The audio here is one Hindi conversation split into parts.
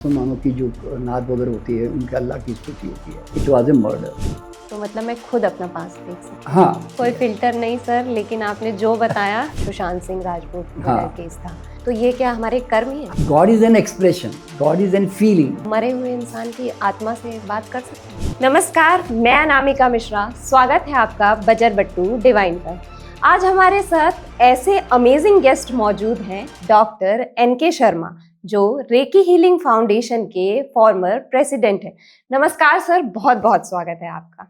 मुसलमानों की जो नात वगैरह होती है उनके अल्लाह की स्तुति होती है। It was a murder. तो मतलब मैं खुद अपना पास देख सकती हूँ। हाँ, कोई फिल्टर नहीं सर, लेकिन आपने जो बताया सुशांत सिंह राजपूत हाँ। वाला केस था, तो ये क्या हमारे कर्म ही है? God is an expression, God is an feeling. मरे हुए इंसान की आत्मा से बात कर सकते हैं। नमस्कार, मैं अनामिका मिश्रा, स्वागत है आपका बजर बट्टू डिवाइन पर। आज हमारे साथ ऐसे अमेजिंग गेस्ट मौजूद हैं, डॉक्टर NK शर्मा, जो रेकी हीलिंग फाउंडेशन के फॉर्मर प्रेसिडेंट हैं। नमस्कार सर, बहुत बहुत स्वागत है आपका।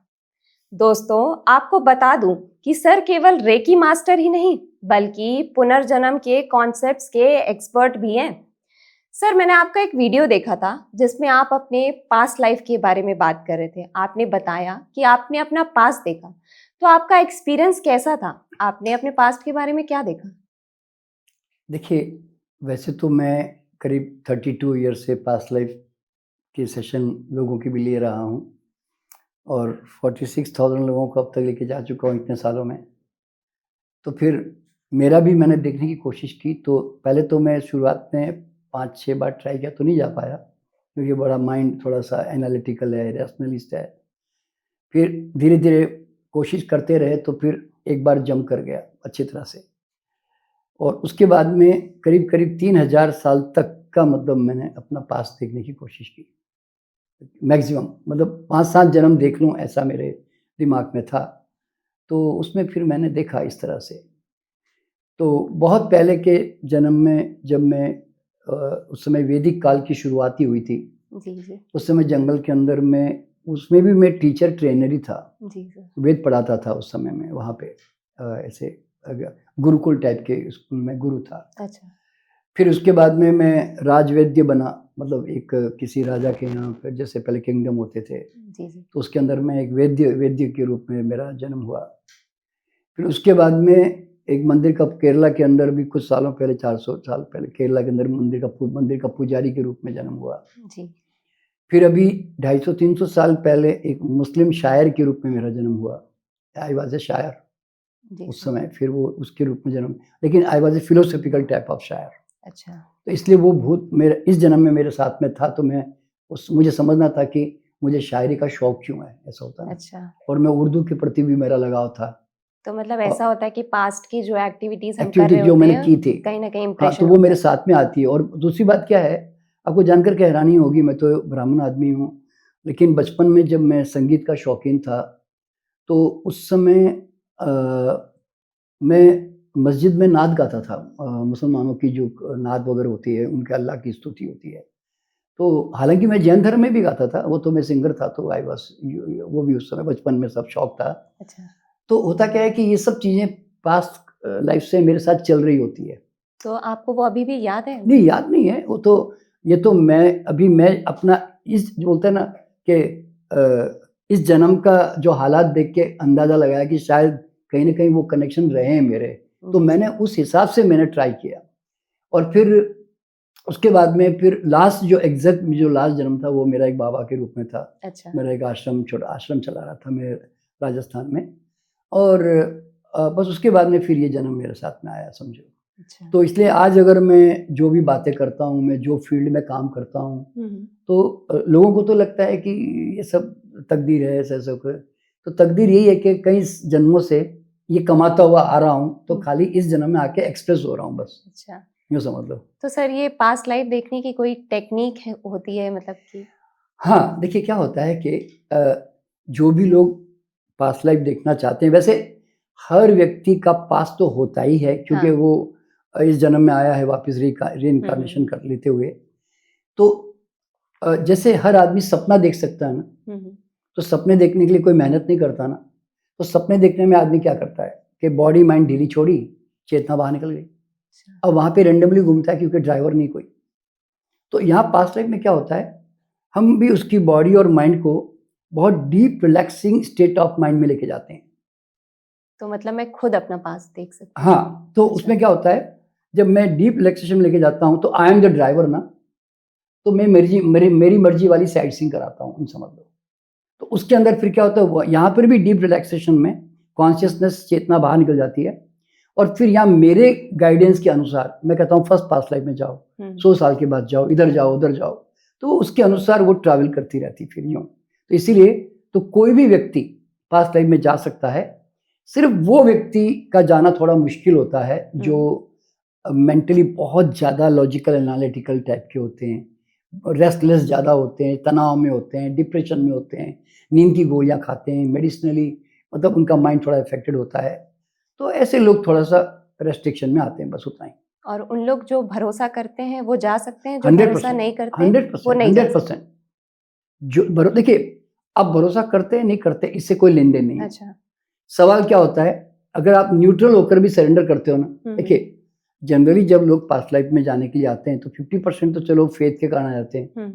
दोस्तों, आपको बता दूं कि सर केवल रेकी मास्टर ही नहीं, बल्कि पुनर्जन्म के कॉन्सेप्ट्स के एक्सपर्ट भी हैं। सर, मैंने आपका एक वीडियो देखा था जिसमें आप अपने पास्ट लाइफ के बारे में बात कर रहे थे। आपने बताया कि आपने अपना पास्ट देखा, तो आपका एक्सपीरियंस कैसा था? आपने अपने पास्ट के बारे में क्या देखा? देखिए, वैसे तो मैं करीब 32 ईयर से पास्ट लाइफ के सेशन लोगों की भी ले रहा हूँ और 46,000 लोगों को अब तक लेके जा चुका हूँ इतने सालों में। तो फिर मेरा भी मैंने देखने की कोशिश की। तो पहले तो मैं शुरुआत में 5-6 बार ट्राई किया तो नहीं जा पाया, क्योंकि बड़ा माइंड थोड़ा-सा एनालिटिकल है, रैशनलिस्ट है। फिर धीरे-धीरे कोशिश करते रहे तो फिर एक बार जंप कर गया अच्छी तरह से। और उसके बाद में करीब-करीब 3000 साल तक का मतलब मैंने अपना पास्ट देखने की कोशिश की। मैक्सिमम मतलब 5-7 जन्म देख लूँ, ऐसा मेरे दिमाग में था। तो उसमें फिर मैंने देखा इस तरह से। तो बहुत पहले के जन्म में जब मैं उस समय वैदिक काल की शुरुआती हुई थी, जी जी उस समय जंगल के अंदर में उसमें भी मैं टीचर ट्रेनर ही था। जी सर। वेद पढ़ाता था उस समय में वहाँ पे। ऐसे गुरुकुल टाइप के स्कूल में गुरु था। अच्छा। फिर उसके बाद में मैं राजवैद्य बना, मतलब एक किसी राजा के यहाँ पे जैसे पहले किंगडम होते थे, जी जी तो उसके अंदर मैं एक वैद्य के रूप में मेरा जन्म हुआ। फिर उसके बाद में एक मंदिर का केरला के अंदर भी कुछ सालों पहले, 400 साल पहले केरला के अंदर मंदिर का पुजारी के रूप में जन्म हुआ। जी फिर अभी 250-300 साल पहले एक मुस्लिम शायर के रूप में मेरा जन्म हुआ। आई वाज़ ए शायर जी उस सर। समय, फिर वो उसके रूप में जन्म, लेकिन I was A philosophical type of शायर। अच्छा। तो इसलिए वो भूत मेरे इस जन्म में मेरे साथ में था। तो मैं मुझे समझना था कि मुझे शायरी का शौक क्यों है, ऐसा होता है ना। अच्छा, और मैं उर्दू के प्रति भी मेरा लगाव था। तो मतलब और ऐसा होता है कि पास्ट की जो एक्टिविटीज हम कर एक्टिविटी रहे जो होते मैंने हैं, की थी, कहीं ना कहीं हाँ, तो इम्प्रेशन वो होता मेरे है। साथ में आती है। और दूसरी बात क्या है, आपको जानकर के हैरानी होगी, मैं तो ब्राह्मण आदमी हूँ, लेकिन बचपन में जब मैं संगीत का शौकीन था, तो उस समय मैं मस्जिद में नात गाता था। मुसलमानों की जो नात वगैरह होती है, उनके अल्लाह की स्तुति होती है। तो हालाँकि मैं जैन धर्म में भी गाता था, वो तो मैं सिंगर था, तो आई वाज़ वो भी उस समय बचपन में सब शौक था। अच्छा, तो होता क्या है कि ये सब चीज़ें पास्ट लाइफ़ से मेरे साथ चल रही होती है। तो आपको वो अभी भी याद है? नहीं, याद नहीं है, वो तो ये तो मैं अपना इस जो बोलते हैं ना कि इस जन्म का जो हालात देख के अंदाज़ा लगाया कि शायद कहीं न कहीं वो कनेक्शन रहे हैं मेरे। तो जी मैंने उस हिसाब से मैंने ट्राई किया। और फिर उसके बाद में फिर जो लास्ट जन्म था, वो मेरा एक बाबा के रूप में था। अच्छा। मेरा एक छोटा आश्रम चला रहा था मैं राजस्थान में। और बस उसके बाद में फिर ये जन्म मेरे साथ में आया, समझो। अच्छा। तो इसलिए आज अगर मैं जो भी बातें करता हूँ, मैं जो फ़ील्ड में काम करता हूँ, तो लोगों को तो लगता है कि ये सब तकदीर है, ऐसा-ऐसा कुछ। तो तकदीर यही है कि कई जन्मों से ये कमाता हुआ आ रहा हूँ, तो खाली इस जन्म में आके एक्सप्रेस हो रहा हूँ बस, अच्छा, यूँ समझ लो। तो सर ये पास्ट लाइफ देखने की कोई टेक्निक है, होती है मतलब कि? हाँ, देखिए क्या होता है कि जो भी लोग पास्ट लाइफ देखना चाहते हैं, वैसे हर व्यक्ति का पास्ट तो होता ही है, क्योंकि हाँ। वो इस जन्म में आया है वापस रीइन्कार्नेशन कर लेते हुए। तो जैसे हर आदमी सपना देख सकता है ना, तो सपने देखने के लिए कोई मेहनत नहीं करता ना। तो सपने देखने में आदमी क्या करता है कि बॉडी माइंड ढीली छोड़ी, चेतना बाहर निकल गई। अच्छा। अब वहाँ पे रैंडमली घूमता है, क्योंकि ड्राइवर नहीं कोई। तो यहाँ पास्ट लाइफ में क्या होता है, हम भी उसकी बॉडी और माइंड को बहुत deep relaxing state of mind में लेके जाते हैं। तो मतलब मैं खुद अपना पास्ट देख सकती हूँ। हाँ, तो अच्छा। उसमें क्या होता है, जब मैं डीप रिलैक्सेशन में लेके जाता हूँ, तो आई एम द ड्राइवर ना, तो मैं मेरी मर्जी वाली साइट सीइंग कराता हूँ, समझ लो। तो उसके अंदर फिर क्या होता है, यहाँ पर भी डीप रिलैक्सेशन में कॉन्शियसनेस, चेतना बाहर निकल जाती है। और फिर यहाँ मेरे गाइडेंस के अनुसार मैं कहता हूँ फर्स्ट पास्ट लाइफ में जाओ, 100 साल के बाद जाओ, इधर जाओ, उधर जाओ। तो उसके अनुसार वो ट्रैवल करती रहती फिर यूँ। तो इसीलिए तो कोई भी व्यक्ति पास्ट लाइफ में जा सकता है, सिर्फ वो व्यक्ति का जाना थोड़ा मुश्किल होता है जो मेंटली बहुत ज़्यादा लॉजिकल एनालिटिकल टाइप के होते हैं, रेस्टलेस ज़्यादा होते हैं, तनाव में होते हैं, डिप्रेशन में होते हैं, नींद की गोलियां खाते हैं, मेडिसिनली मतलब उनका माइंड थोड़ा इफेक्टेड होता है। तो ऐसे लोग थोड़ा सा रेस्ट्रिक्शन में आते हैं, बस उतना ही। और उन लोग जो भरोसा करते हैं वो जा सकते हैं, जो 100%, भरोसा नहीं करते 100%, वो नहीं जा 100%। जो देखिए, आप भरोसा करते हैं नहीं करते इससे कोई लेन देन नहीं है। अच्छा। सवाल क्या होता है, अगर आप न्यूट्रल होकर भी सरेंडर करते हो ना, देखिए जनरली जब लोग पास्ट लाइफ में जाने के लिए आते हैं तो 50% तो चलो फेथ के कारण आ जाते हैं,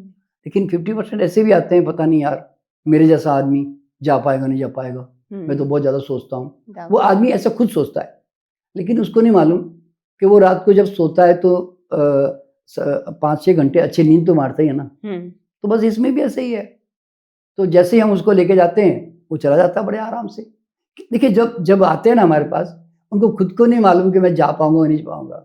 लेकिन 50% ऐसे भी आते हैं, पता नहीं यार मेरे जैसा आदमी जा पाएगा नहीं जा पाएगा, मैं तो बहुत ज़्यादा सोचता हूँ। वो आदमी ऐसा खुद सोचता है, लेकिन उसको नहीं मालूम कि वो रात को जब सोता है तो 5-6 घंटे अच्छी नींद तो मारता ही है ना। तो बस इसमें भी ऐसे ही है। तो जैसे ही हम उसको लेके जाते हैं वो चला जाता है बड़े आराम से। देखिए जब आते हैं ना हमारे पास, उनको खुद को नहीं मालूम कि मैं जा पाऊंगा नहीं पाऊंगा,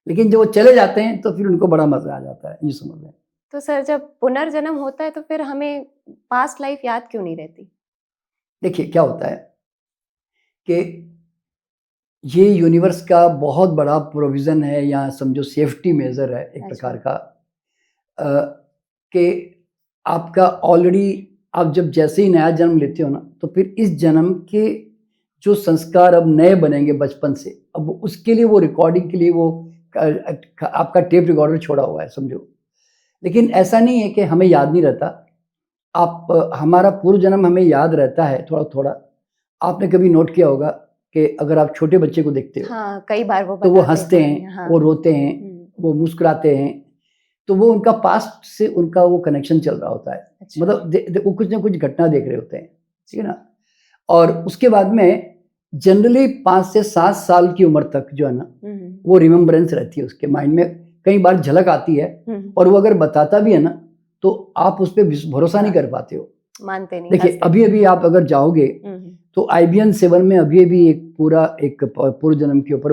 लेकिन जब वो चले जाते हैं तो फिर उनको बड़ा मजा आ जाता है, ये समझ लें। तो सर जब पुनर्जन्म होता है तो फिर हमें पास्ट लाइफ याद क्यों नहीं रहती? देखिए क्या होता है कि ये यूनिवर्स का बहुत बड़ा प्रोविज़न है, या समझो सेफ्टी मेजर है एक प्रकार का, कि आपका ऑलरेडी आप जब जैसे ही नया जन्म लेते हो ना, तो फिर इस जन्म के जो संस्कार अब नए बनेंगे बचपन से, अब उसके लिए वो रिकॉर्डिंग के लिए वो आपका टेप रिकॉर्डर छोड़ा हुआ है समझो। लेकिन ऐसा नहीं है कि हमें याद नहीं रहता, आप हमारा पूर्व जन्म हमें याद रहता है थोड़ा थोड़ा। आपने कभी नोट किया होगा कि अगर आप छोटे बच्चे को देखते हो, हाँ, कई बार तो वो हंसते हैं, हाँ। वो रोते हैं, वो मुस्कुराते हैं, तो वो उनका पास्ट से उनका वो कनेक्शन चल रहा होता है। अच्छा। मतलब वो कुछ ना कुछ घटना देख रहे होते हैं, ठीक है ना। और उसके बाद में जनरली 5 से 7 साल की उम्र तक जो है ना, वो रिमेम्बरेंस रहती है उसके माइंड में, कई बार झलक आती है, और वो अगर बताता भी है ना तो आप उस पर भरोसा नहीं कर पाते हो, मानते नहीं। देखिए अभी अभी आप अगर जाओगे तो IBN 7 में अभी अभी एक पूर्व जन्म के ऊपर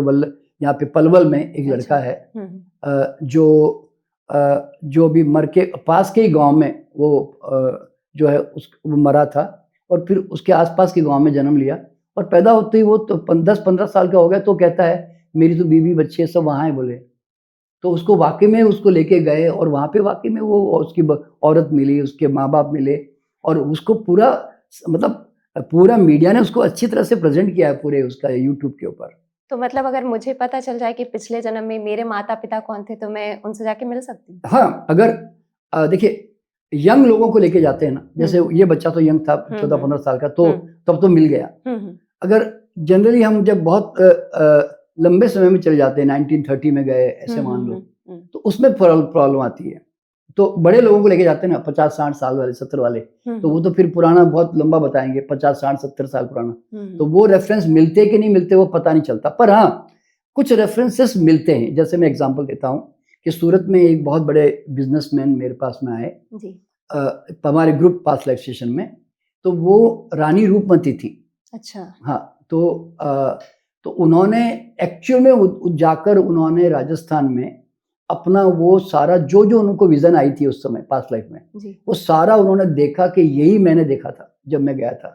यहाँ पे पलवल में एक लड़का है, जो अभी मर के पास के ही गांव में वो जो है वो मरा था, और फिर उसके आसपास के गांव में जन्म लिया, और पैदा होते ही वो तो 10-15 साल का हो गया, तो कहता है मेरी तो बीवी बच्चे सब वहाँ है बोले। तो उसको वाकई में उसको लेके गए, और वहाँ पे वाकई में वो उसकी औरत मिली, उसके माँ बाप मिले, और उसको पूरा मतलब पूरा मीडिया ने उसको अच्छी तरह से प्रेजेंट किया है पूरे उसका यूट्यूब के ऊपर। तो मतलब अगर मुझे पता चल जाए कि पिछले जन्म में मेरे माता पिता कौन थे, तो मैं उनसे जाके मिल सकती हूँ? हाँ, अगर देखिए यंग लोगों को लेके जाते हैं ना, जैसे ये बच्चा तो यंग था 14-15 साल का, तो तब तो मिल गया। अगर जनरली हम जब बहुत लंबे समय में चले जाते हैं, 1930 में गए ऐसे मान लो, तो उसमें प्रॉब्लम आती है। तो बड़े लोगों को लेके जाते हैं ना, 50-60 साल वाले, 70 वाले, तो वो तो फिर पुराना बहुत लंबा बताएंगे, 50-60-70 साल पुराना, तो वो रेफरेंस मिलते कि नहीं मिलते वो पता नहीं चलता। पर हाँ, कुछ रेफरेंसेस मिलते हैं। जैसे मैं एग्जांपल देता हूँ कि सूरत में एक बहुत बड़े बिजनेसमैन मेरे पास में आए हमारे ग्रुप पास्ट लाइफ सेशन में, तो वो रानी रूपमती थी। अच्छा। हाँ, तो उन्होंने एक्चुअल में जाकर उन्होंने राजस्थान में अपना वो सारा जो उनको विजन आई थी उस समय पास्ट लाइफ में, वो सारा उन्होंने देखा कि यही मैंने देखा था जब मैं गया था,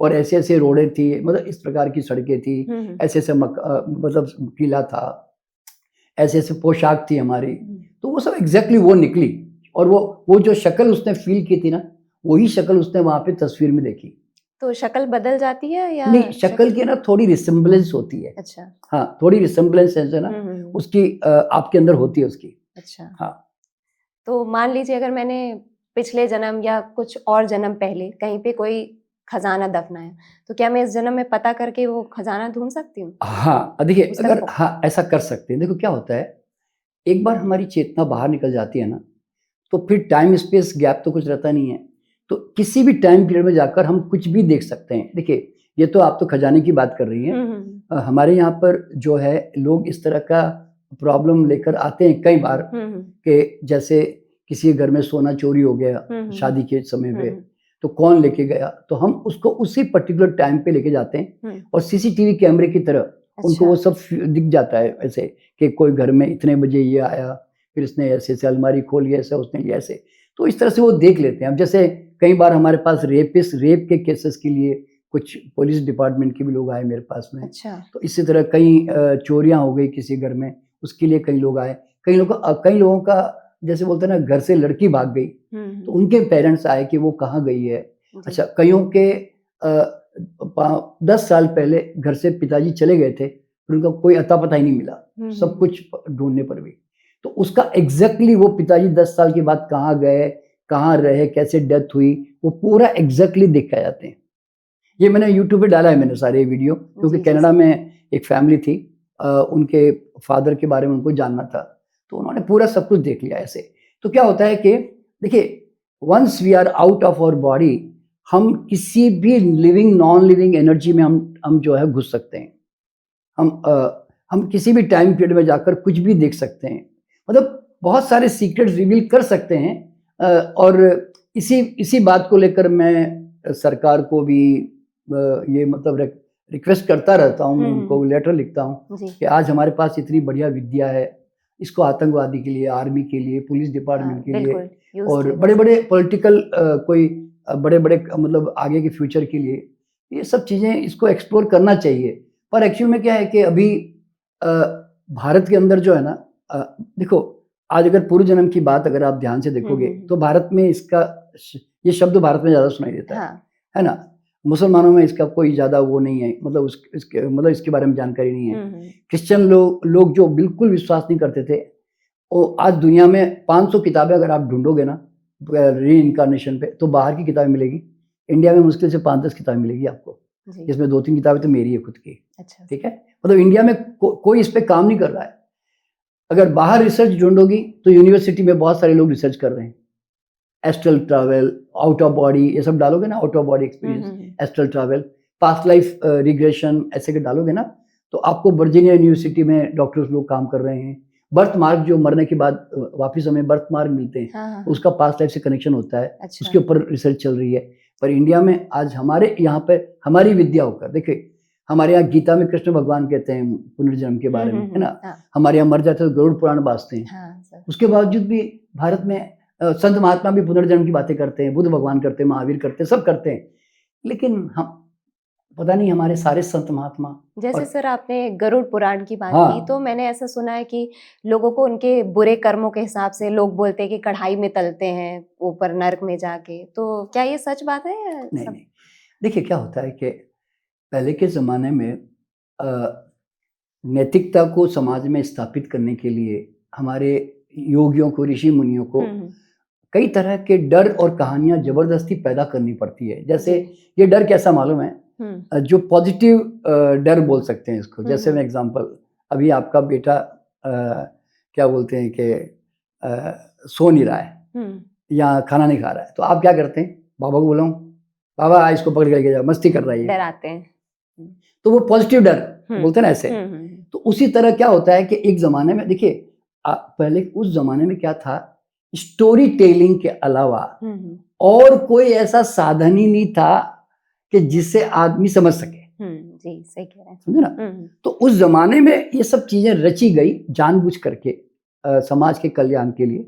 और ऐसे ऐसे रोडें थी, मतलब इस प्रकार की सड़कें थी, ऐसे ऐसे मतलब किला था, ऐसे ऐसे पोशाक थी हमारी, तो वो सब एग्जैक्टली वो निकली, और वो जो शक्ल उसने फील की थी ना, वही शक्ल उसने वहाँ पे तस्वीर में देखी। तो शक्ल बदल जाती है या नहीं, शक्ल की ना थोड़ी रिसेम्बलेंस होती है। अच्छा। हाँ, थोड़ी रिसेम्बलेंस है ना उसकी आपके अंदर होती है उसकी। अच्छा। हाँ, तो मान लीजिए अगर मैंने पिछले जन्म या कुछ और जन्म पहले कहीं पे कोई खजाना दफनाया, तो क्या मैं इस जन्म में पता करके वो खजाना ढूंढ सकती हूँ? हाँ, देखिए अगर हाँ ऐसा कर सकते हैं। देखो क्या होता है, एक बार हमारी चेतना बाहर निकल जाती है ना, तो फिर टाइम स्पेस गैप तो कुछ रहता नहीं है, तो किसी भी टाइम पीरियड में जाकर हम कुछ भी देख सकते हैं। देखिए ये तो आप तो खजाने की बात कर रही हैं, हमारे यहाँ पर जो है लोग इस तरह का प्रॉब्लम लेकर आते हैं कई बार, कि जैसे किसी घर में सोना चोरी हो गया शादी के समय पे, तो कौन लेके गया, तो हम उसको उसी पर्टिकुलर टाइम पे लेके जाते हैं, और CCTV कैमरे की तरह उनको वो सब दिख जाता है ऐसे कि कोई घर में इतने बजे ये आया, फिर इसने ऐसे से अलमारी खोली, ऐसा उसने लिया ऐसे। तो इस तरह से वो देख लेते हैं। अब जैसे कई बार हमारे पास रेप के केसेस के लिए कुछ पुलिस डिपार्टमेंट के भी लोग आए मेरे पास में। अच्छा। तो इसी तरह कई चोरियां हो गई किसी घर में, उसके लिए कई लोग आए। कई लोगों का जैसे बोलते हैं ना, घर से लड़की भाग गई तो उनके पेरेंट्स आए कि वो कहाँ गई है। अच्छा, कईयों के 10 साल पहले घर से पिताजी चले गए थे, फिर उनका कोई अता पता ही नहीं मिला, सब कुछ ढूंढने पर भी। तो उसका एग्जैक्टली वो पिताजी 10 साल के बाद कहाँ गए, कहाँ रहे, कैसे डेथ हुई, वो पूरा एग्जैक्टली दिखाए जाते हैं। ये मैंने यूट्यूब पे डाला है मैंने सारे वीडियो, क्योंकि कनाडा में एक फैमिली थी, उनके फादर के बारे में उनको जानना था, तो उन्होंने पूरा सब कुछ देख लिया ऐसे। तो क्या होता है कि देखिए, once we are out of our body, हम किसी भी लिविंग नॉन लिविंग एनर्जी में हम जो है घुस सकते हैं। हम किसी भी टाइम पीरियड में जाकर कुछ भी देख सकते हैं, मतलब बहुत सारे सीक्रेट्स रिवील कर सकते हैं। और इसी बात को लेकर मैं सरकार को भी ये मतलब रिक्वेस्ट करता रहता हूँ, उनको लेटर लिखता हूँ कि आज हमारे पास इतनी बढ़िया विद्या है, इसको आतंकवादी के लिए, आर्मी के लिए, पुलिस डिपार्टमेंट के लिए और बड़े बड़े पॉलिटिकल कोई बड़े बड़े मतलब आगे के फ्यूचर के लिए, ये सब चीज़ें इसको एक्सप्लोर करना चाहिए। पर एक्चुअल में क्या है कि अभी भारत के अंदर जो है ना, देखो आज अगर पूर्व जन्म की बात अगर आप ध्यान से देखोगे तो भारत में इसका ये शब्द भारत में ज़्यादा सुनाई देता है ना। मुसलमानों में इसका कोई ज़्यादा वो नहीं है, मतलब इसके बारे में जानकारी नहीं है। क्रिश्चियन लोग जो बिल्कुल विश्वास नहीं करते थे, वो आज दुनिया में 500 किताबें अगर आप ढूंढोगे ना री इनकारनेशन पे, तो बाहर की किताबें मिलेगी। इंडिया में मुश्किल से 5-10 किताबें मिलेगी आपको, इसमें 2-3 किताबें तो मेरी है खुद की। अच्छा। ठीक है, मतलब इंडिया में कोई इस पे काम नहीं कर रहा है। अगर बाहर रिसर्च ढूंढोगी तो यूनिवर्सिटी में बहुत सारे लोग रिसर्च कर रहे हैं, astral travel, out of body, ये सब डालोगे ना, out of body experience, astral travel, past life regression, ऐसे के डालोगे ना, तो आपको वर्जीनिया यूनिवर्सिटी में डॉक्टर्स लोग काम कर रहे हैं। बर्थ मार्क, जो मरने के बाद वापिस हमें बर्थ मार्क मिलते हैं, उसका पास्ट लाइफ से कनेक्शन होता है। अच्छा। उसके ऊपर रिसर्च चल रही है। पर इंडिया में आज हमारे यहाँ पे हमारी विद्या होकर, देखिए हमारे यहाँ गीता में कृष्ण भगवान कहते हैं पुनर्जन्म के बारे में, है ना। हमारे यहाँ मर जाते तो गरुड़ पुराण बाजते हैं। उसके बावजूद भी भारत में संत महात्मा भी पुनर्जन्म की बातें करते हैं, बुद्ध भगवान करते हैं, महावीर करते हैं, सब करते हैं। लेकिन हम पता नहीं हमारे सारे संत महात्मा, जैसे सर आपने गरुड़ पुराण की बात की, तो मैंने ऐसा सुना है कि लोगों को उनके बुरे कर्मों के हिसाब से लोग बोलते हैं कि कढ़ाई में तलते हैं ऊपर नर्क में जाके, तो क्या ये सच बात है या नहीं। देखिए क्या होता है कि पहले के ज़माने में नैतिकता को समाज में स्थापित करने के लिए हमारे योगियों को, ऋषि मुनियों को कई तरह के डर और कहानियां जबरदस्ती पैदा करनी पड़ती है। जैसे ये डर कैसा मालूम है, जो पॉजिटिव डर बोल सकते हैं इसको। जैसे मैं एग्जांपल, अभी आपका बेटा क्या बोलते हैं कि सो नहीं रहा है या खाना नहीं खा रहा है, तो आप क्या करते हैं, बाबा को बोला बाबा इसको पकड़ के लेके जाओ, मस्ती कर रहा है, डराते हैं। तो वो पॉजिटिव डर बोलते हैं ना ऐसे। तो उसी तरह क्या होता है कि एक जमाने में देखिए, पहले उस जमाने में क्या था, स्टोरी टेलिंग के अलावा और कोई ऐसा साधन ही नहीं था कि जिससे आदमी समझ सके। जी सही कह रहे हैं, समझे ना। तो उस जमाने में ये सब चीजें रची गई जानबूझ करके समाज के कल्याण के लिए,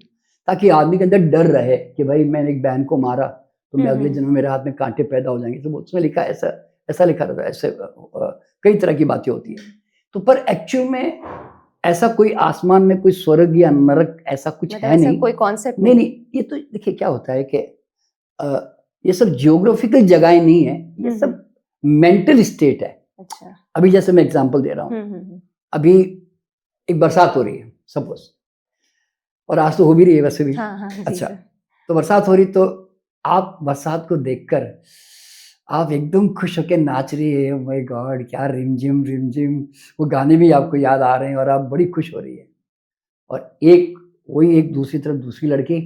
ताकि आदमी के अंदर डर रहे कि भाई मैंने एक बहन को मारा तो मैं अगले जन्म में मेरे हाथ में कांटे पैदा हो जाएंगे। तो उसमें लिखा ऐसा लिखा रहता है, ऐसे कई तरह की बातें होती है। तो पर एक्चुअल में ऐसा कोई आसमान में कोई स्वर्ग या नरक ऐसा कुछ है नहीं, कोई कॉन्सेप्ट नहीं। ये तो देखिए क्या होता है कि ये सब जियोग्राफिकल जगहें नहीं है, ये सब मेंटल स्टेट है। अच्छा। अभी जैसे मैं एग्जांपल दे रहा हूँ, अभी एक बरसात हो रही है सपोज, और आज तो हो भी रही है वैसे भी। अच्छा, तो बरसात हो रही, तो आप बरसात को देखकर आप एकदम खुश होकर नाच रही है, ओह माय गॉड क्या रिमझिम रिमझिम, वो गाने भी आपको याद आ रहे हैं और आप बड़ी खुश हो रही है। और एक दूसरी तरफ दूसरी लड़की,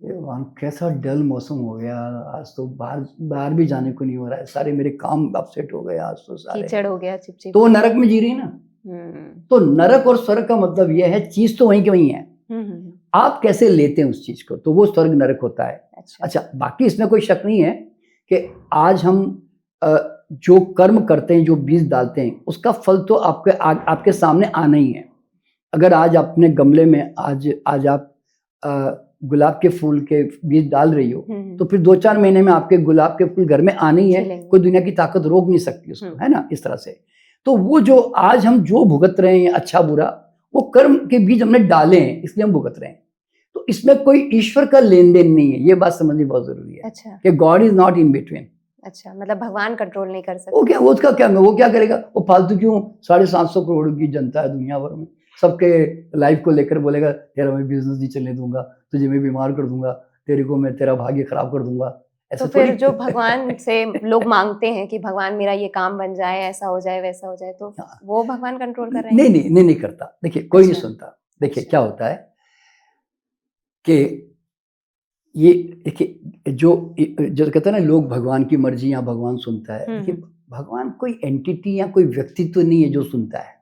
कैसा डल मौसम हो गया, आज तो बाहर भी जाने को नहीं हो रहा है, सारे मेरे काम अपसेट हो गए, आज तो सारे कीचड़ हो गया, चिपचिप। तो वो नरक में जी रही ना। तो नरक और स्वर्ग का मतलब यह है, चीज तो वहीं की वहीं है, आप कैसे लेते हैं उस चीज को, तो वो स्वर्ग नरक होता है। अच्छा, बाकी इसमें कोई शक नहीं है कि आज हम जो कर्म करते हैं, जो बीज डालते हैं, उसका फल तो आपके सामने आना ही है। अगर आज अपने गमले में आज आप गुलाब के फूल के बीज डाल रही हो, तो फिर 2-4 महीने में आपके गुलाब के फूल घर में आने ही है, कोई दुनिया की ताकत रोक नहीं सकती उसको, है ना, इस तरह से। तो वो जो आज हम जो भुगत रहे हैं अच्छा बुरा, वो कर्म के बीज हमने डाले हैं, इसलिए हम भुगत रहे हैं। तो इसमें कोई ईश्वर का लेन देन नहीं है, ये बात समझनी बहुत जरूरी है। अच्छा। कि God is not in between. अच्छा, मतलब भगवान कंट्रोल नहीं कर सकते। वो उसका क्या, वो क्या करेगा, वो फालतू क्यों 750 करोड़ की जनता है दुनिया भर में, सबके लाइफ को लेकर बोलेगा तेरा मैं बिजनेस नहीं चलने दूंगा, तुझे मैं बीमार कर दूंगा, तेरे को मैं तेरा भाग्य खराब कर दूंगा। तो फिर जो भगवान से लोग मांगते हैं कि भगवान मेरा ये काम बन जाए, ऐसा हो जाए, वैसा हो जाए, तो वो भगवान कंट्रोल कर रहे हैं? नहीं करता। देखिए कोई नहीं सुनता। देखिए क्या होता है कि ये देखिए जो कहते हैं ना लोग भगवान की मर्जी या भगवान सुनता है, देखिए भगवान कोई एंटिटी या कोई व्यक्तित्व नहीं है जो सुनता है।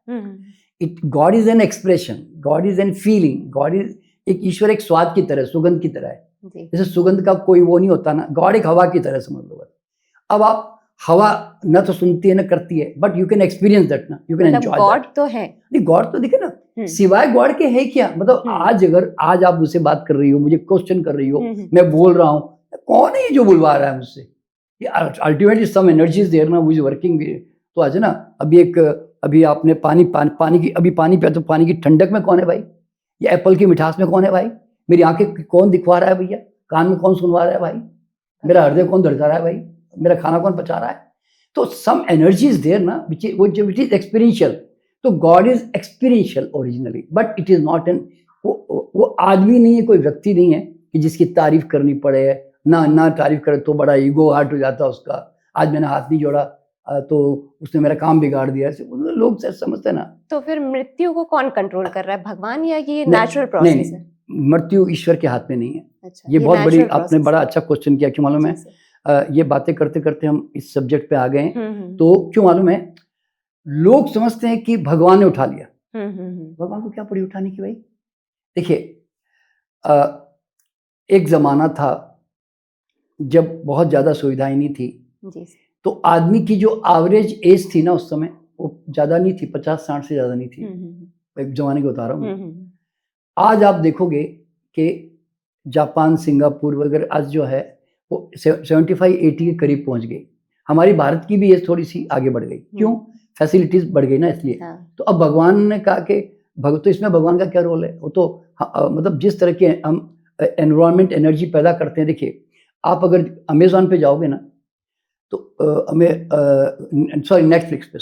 God is an expression, God is an feeling, God is एक ईश्वर एक स्वाद की तरह, सुगंध की तरह है। जैसे सुगंध का कोई वो नहीं होता ना, गॉड एक हवा की तरह समझ लो। अब आप हवा न तो सुनती है न करती है, but you can experience that ना, यू कैन एंजॉय। गॉड तो है, नहीं गॉड तो दिखे ना, सिवाय गॉड के है क्या, मतलब आज आप मुझसे बात कर रही हो, मुझे क्वेश्चन कर रही हो, मैं बोल रहा हूँ, कौन है जो बुलवा रहा है मुझसे? Ultimately some energy is there ना, व्हिच इज वर्किंग। तो आज ना अभी आपने पानी की अभी पानी पिया, तो पानी की ठंडक में कौन है भाई? ये एप्पल की मिठास में कौन है भाई? मेरी आंखें कौन दिखवा रहा है भैया? कान में कौन सुनवा रहा है भाई? मेरा हृदय कौन धड़का रहा है भाई? मेरा खाना कौन पचा रहा है? तो सम एनर्जी इज देयर ना, विच इज एक्सपीरियंशियल। तो God is experiential originally, but it is not an, वो आदमी नहीं है, कोई व्यक्ति नहीं है कि जिसकी तारीफ करनी पड़े। ना तारीफ करे तो बड़ा ईगो हार्ट हो जाता है उसका। आज मैंने हाथ नहीं जोड़ा तो उसने मेरा काम बिगाड़ दिया, लोग समझते हैं ना। तो फिर मृत्यु को कौन कंट्रोल कर रहा है, भगवान या ये नेचुरल प्रोसेस है? मृत्यु ईश्वर के हाथ में नहीं है। अच्छा, ये बहुत बड़ी, आपने बड़ा अच्छा क्वेश्चन किया। क्यों मालूम है, ये बातें करते करते हम इस सब्जेक्ट पे आ गए। तो क्यों मालूम है, लोग समझते हैं कि भगवान ने उठा लिया। भगवान को क्या पड़ी उठाने की भाई? देखिए एक जमाना था जब बहुत ज्यादा सुविधाएं नहीं थी जी। तो आदमी की जो एवरेज एज थी ना उस समय, वो ज्यादा नहीं थी, 50-60 से ज्यादा नहीं थी। एक जमाने को बता रहा हूँ। आज आप देखोगे कि जापान, सिंगापुर वगैरह आज जो है वो 75-80 के करीब पहुंच गई। हमारी भारत की भी एज थोड़ी सी आगे बढ़ गई। क्यों? फैसिलिटीज बढ़ गई ना, इसलिए। तो अब भगवान ने कहा कि तो इसमें भगवान का क्या रोल है? वो तो मतलब जिस तरह के हम एनवायरमेंट एनर्जी पैदा करते हैं। देखिए आप अगर अमेजोन पे जाओगे ना, तो नेटफ्लिक्स पे,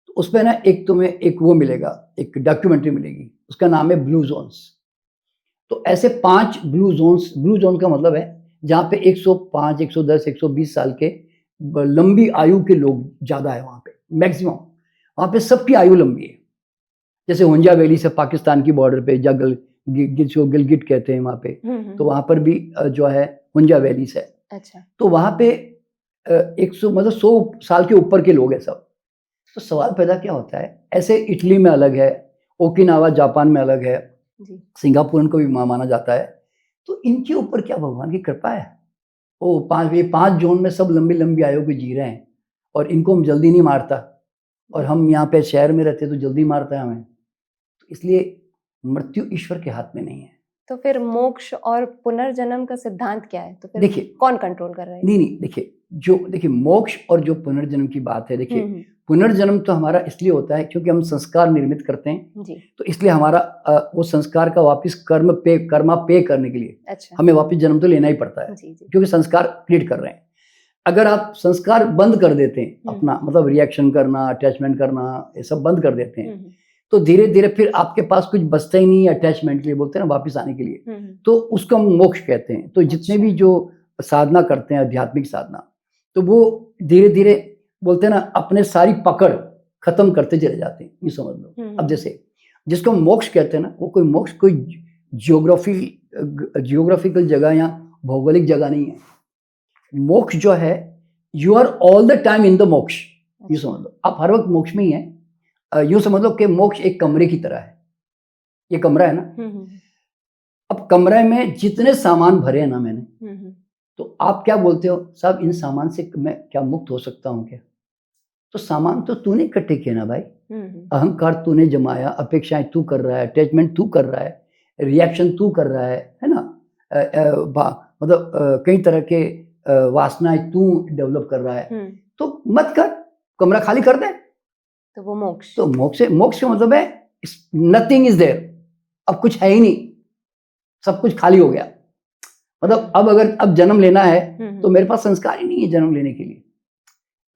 तो उसमें ना एक तुम्हें एक वो मिलेगा, एक डॉक्यूमेंट्री मिलेगी, उसका नाम है ब्लू जोन्स। तो ऐसे 5 ब्लू जोन का मतलब है जहाँ पे 105, 110, 120 साल के लंबी आयु के लोग ज्यादा है। वहाँ पे मैक्सिमम, वहाँ पे सबकी आयु लंबी है। जैसे हुंजा वैली से पाकिस्तान की बॉर्डर पे, या गिलगिट कहते हैं वहाँ पे, तो वहाँ पर भी जो है हुंजा वैली से। अच्छा। तो वहाँ पे 100 साल के ऊपर के लोग हैं सब। तो सवाल पैदा क्या होता है, ऐसे इटली में अलग है, ओकिनावा जापान में अलग है, सिंगापुर को भी माना जाता है। तो इनके ऊपर क्या भगवान की कृपा है? वो 5 जोन में सब लंबी लंबी आयु के जी रहे हैं, और इनको हम जल्दी नहीं मारता, और हम यहाँ पे शहर में रहते तो जल्दी मारता है हमें। तो इसलिए मृत्यु ईश्वर के हाथ में नहीं है। तो फिर मोक्ष और पुनर्जन्म का सिद्धांत क्या है? तो फिर देखिए कौन कंट्रोल कर रहा है? नहीं देखिए मोक्ष और जो पुनर्जन्म की बात है, देखिए पुनर्जन्म तो हमारा इसलिए होता है क्योंकि हम संस्कार निर्मित करते हैं जी। तो इसलिए हमारा वो संस्कार का वापस कर्मा पे करने के लिए अच्छा। हमें वापस जन्म तो लेना ही पड़ता है जी। क्योंकि संस्कार क्रिएट कर रहे हैं। अगर आप संस्कार बंद कर देते हैं अपना, मतलब रिएक्शन करना, अटैचमेंट करना, ये सब बंद कर देते हैं, तो धीरे धीरे फिर आपके पास कुछ बचता ही नहीं है अटैचमेंट के लिए, बोलते हैं ना, वापस आने के लिए। तो उसको हम मोक्ष कहते हैं। तो जितने भी जो साधना करते हैं, आध्यात्मिक साधना, तो वो धीरे धीरे बोलते हैं ना, अपने सारी पकड़ खत्म करते चले जाते हैं, ये समझ लो। अब जैसे जिसको मोक्ष कहते हैं ना, वो कोई मोक्ष कोई जियोग्राफिकल जगह या भौगोलिक जगह नहीं है। मोक्ष जो है, you are all the time in the moksha, ये समझ लो। आप हर वक्त मोक्ष में ही है। यूं समझ लो कि मोक्ष एक कमरे की तरह है। ये कमरा है ना, अब कमरे में जितने सामान भरे हैं ना मैंने, तो आप क्या बोलते हो, साहब इन सामान से मैं क्या मुक्त हो सकता हूँ क्या? तो सामान तो तूने इकट्ठे किए ना भाई, अहंकार तूने जमाया, अपेक्षाएं तू कर रहा है, अटैचमेंट तू कर रहा है, रिएक्शन तू कर रहा है ना, मतलब कई तरह के वासनाएं तू डेवलप कर रहा है, तो मत कर, कमरा खाली कर दे। तो वो मोक्ष, तो मोक्ष का मतलब है नथिंग इज देयर, अब कुछ है ही नहीं, सब कुछ खाली हो गया। मतलब अब जन्म लेना है तो मेरे पास संस्कार ही नहीं है जन्म लेने के लिए,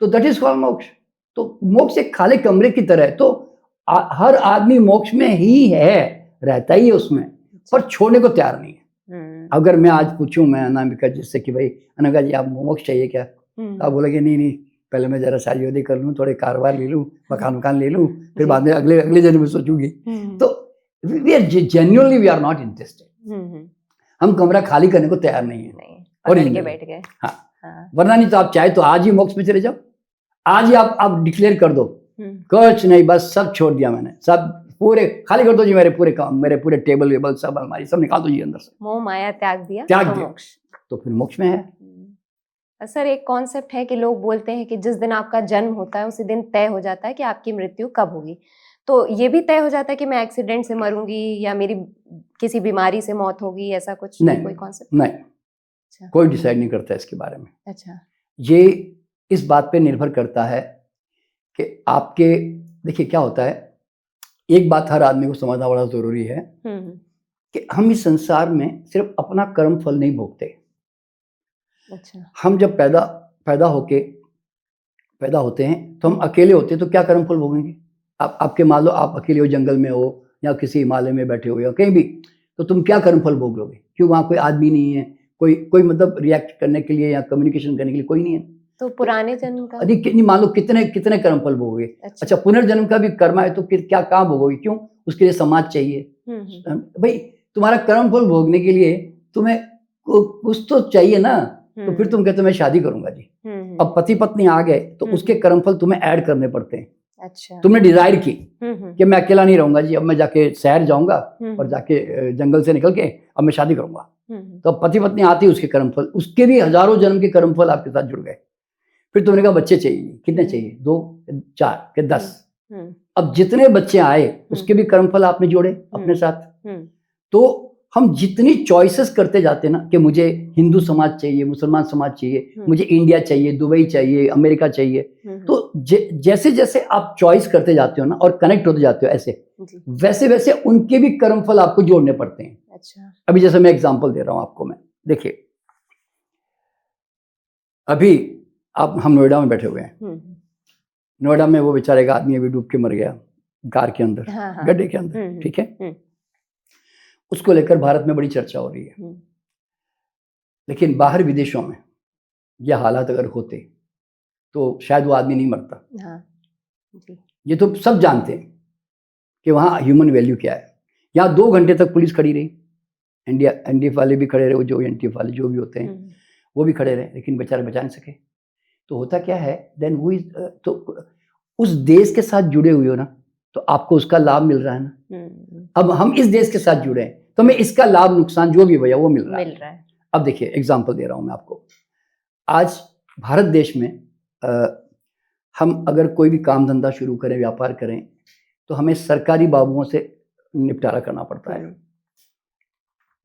तो दैट इज कॉल्ड मोक्ष। तो मोक्ष एक खाली कमरे की तरह है, तो हर आदमी मोक्ष में ही है, रहता ही है उसमें, पर छोड़ने को तैयार नहीं है। अगर मैं आज पूछूं मैं अनामिका जिससे कि भाई अनामिका जी आप मोक्ष चाहिए क्या, आप बोलेंगे नहीं पहले मैं जरा शादी वादी कर लूँ, थोड़े कारोबार ले लूँ, मकान ले लूँ, फिर बाद में अगले जन्म में सोचूंगी। तो genuinely we are not interested, हम कमरा खाली करने को तैयार नहीं है और बैठ गए। हाँ, वरना नहीं तो आप चाहे तो आज ही मोक्ष में चले जाओ, आज ही आप डिक्लेयर कर दो कुछ नहीं, बस सब छोड़ दिया मैंने, सब पूरे खाली कर दो जी, मेरे पूरे काम, मेरे पूरे टेबल वेबल सब अलमारी सब निकाल दो जी अंदर से, मोह माया त्याग दिया मोक्ष, तो फिर मोक्ष में है। सर एक कॉन्सेप्ट है कि लोग बोलते हैं कि जिस दिन आपका जन्म होता है उसी दिन तय हो जाता है कि आपकी मृत्यु कब होगी, तो ये भी तय हो जाता है कि मैं एक्सीडेंट से मरूंगी या मेरी किसी बीमारी से मौत होगी, ऐसा कुछ नहीं, कोई कॉन्सेप्ट नहीं। अच्छा। कोई डिसाइड नहीं करता इसके बारे में। अच्छा। ये इस बात पे निर्भर करता है कि आपके, देखिए क्या होता है, एक बात हर आदमी को समझना बड़ा जरूरी है कि हम इस संसार में सिर्फ अपना कर्म फल नहीं भोगते। अच्छा। हम जब पैदा होते हैं तो हम अकेले होते हैं, तो क्या कर्म फल भोगेंगे? आपके मान लो आप अकेले हो, जंगल में हो या किसी हिमालय में बैठे हो या कहीं भी, तो तुम क्या कर्म फल भोग लोगे? क्यों? वहाँ कोई आदमी नहीं है, कोई मतलब रिएक्ट करने के लिए या कम्युनिकेशन करने के लिए कोई नहीं है। तो पुराने जन्म का नहीं, मान लो कितने कर्म फल भोगोगे। अच्छा, पुनर्जन्म का भी कर्म है तो क्या काम भोगोगे? क्यों? उसके लिए समाज चाहिए भाई, तुम्हारा कर्म फल भोगने के लिए तुम्हें कुछ तो चाहिए ना, तो फिर तुम कहते हो मैं शादी करूंगा जी। अब पति पत्नी आ गए तो उसके कर्मफल तुम्हें ऐड करने पड़ते हैं। अच्छा। तुमने डिजायर की कि मैं अकेला नहीं रहूंगा जी, अब मैं जाके शहर जाऊंगा और जाके जंगल से निकल के अब मैं शादी करूंगा, तो अब पति पत्नी आती है, उसके कर्मफल, उसके भी हजारों जन्म के कर्मफल आपके साथ जुड़ गए। फिर तुमने कहा बच्चे चाहिए, कितने चाहिए? 2, 4 के 10। अब जितने बच्चे आए उसके भी कर्मफल आपने जोड़े अपने साथ। तो हम जितनी चॉइसेस करते जाते हैं ना कि मुझे हिंदू समाज चाहिए, मुसलमान समाज चाहिए, मुझे इंडिया चाहिए, दुबई चाहिए, अमेरिका चाहिए, तो जैसे जैसे आप चॉइस करते जाते हो ना और कनेक्ट होते जाते हो ऐसे, वैसे वैसे उनके भी कर्मफल आपको जोड़ने पड़ते हैं। अच्छा। अभी जैसे मैं एग्जांपल दे रहा हूं आपको, मैं देखिए अभी हम नोएडा में बैठे हुए हैं, नोएडा में वो बेचारे का आदमी अभी डूब के मर गया कार के अंदर, गड्ढे के अंदर, ठीक है, उसको लेकर भारत में बड़ी चर्चा हो रही है। लेकिन बाहर विदेशों में यह हालात अगर होते तो शायद वो आदमी नहीं मरता। जी। ये तो सब जानते हैं कि वहाँ ह्यूमन वैल्यू क्या है। यहाँ 2 घंटे तक पुलिस खड़ी रही, एनडीएफ वाले भी खड़े रहे, जो एनटीएफ वाले जो भी होते हैं वो भी खड़े रहे, लेकिन बेचारे बचा नहीं सके। तो होता क्या है, देन वो तो उस देश के साथ जुड़े हुए हो ना, तो आपको उसका लाभ मिल रहा है ना। अब हम इस देश के साथ जुड़े हैं तो हमें इसका लाभ नुकसान जो भी भैया वो मिल रहा है। अब देखिए एग्जांपल दे रहा हूं मैं आपको, आज भारत देश में हम अगर कोई भी काम धंधा शुरू करें, व्यापार करें, तो हमें सरकारी बाबुओं से निपटारा करना पड़ता है।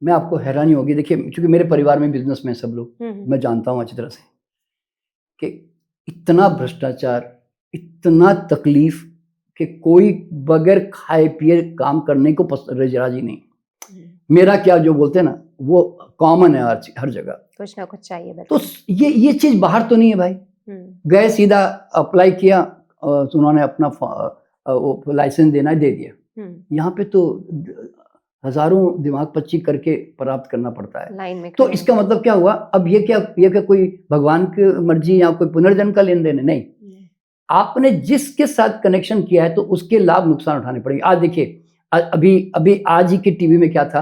मैं आपको हैरानी होगी, देखिए क्योंकि मेरे परिवार में बिजनेस में सब लोग, मैं जानता हूँ अच्छी तरह से कि इतना भ्रष्टाचार, इतना तकलीफ कि कोई बगैर खाए पिए काम करने को राजी नहीं। मेरा क्या जो बोलते हैं ना वो कॉमन है हर जगह, कुछ ना कुछ चाहिए। तो ये चीज बाहर तो नहीं है भाई। गए सीधा अप्लाई किया, उन्होंने अपना लाइसेंस देना दे दिया। यहाँ पे तो हजारों दिमाग पच्ची करके प्राप्त करना पड़ता है लाइन में। तो इसका मतलब क्या हुआ? अब ये क्या कोई भगवान की मर्जी या कोई पुनर्जन्म का लेन देन है? नहीं, आपने जिसके साथ कनेक्शन किया है तो उसके लाभ नुकसान उठाने पड़ेंगे। आज देखिए अभी आज ही के टीवी में क्या था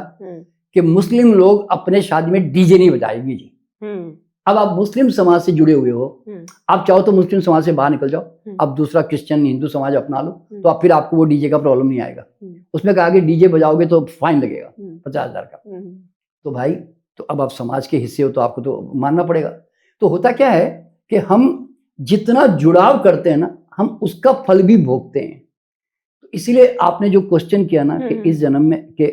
कि मुस्लिम लोग अपने शादी में डीजे नहीं बजाएंगे जी। अब आप मुस्लिम समाज से जुड़े हुए हो, आप चाहो तो मुस्लिम समाज से बाहर निकल जाओ, आप दूसरा क्रिश्चियन हिंदू समाज अपना लो, तो आप फिर आपको वो डीजे का प्रॉब्लम नहीं आएगा। उसमें कहा कि डीजे बजाओगे तो फाइन लगेगा 50,000 का। तो भाई तो अब आप समाज के हिस्से हो तो आपको तो मानना पड़ेगा। तो होता क्या है कि हम जितना जुड़ाव करते हैं ना, हम उसका फल भी भोगते हैं। तो इसीलिए आपने जो क्वेश्चन किया ना कि इस जन्म में कि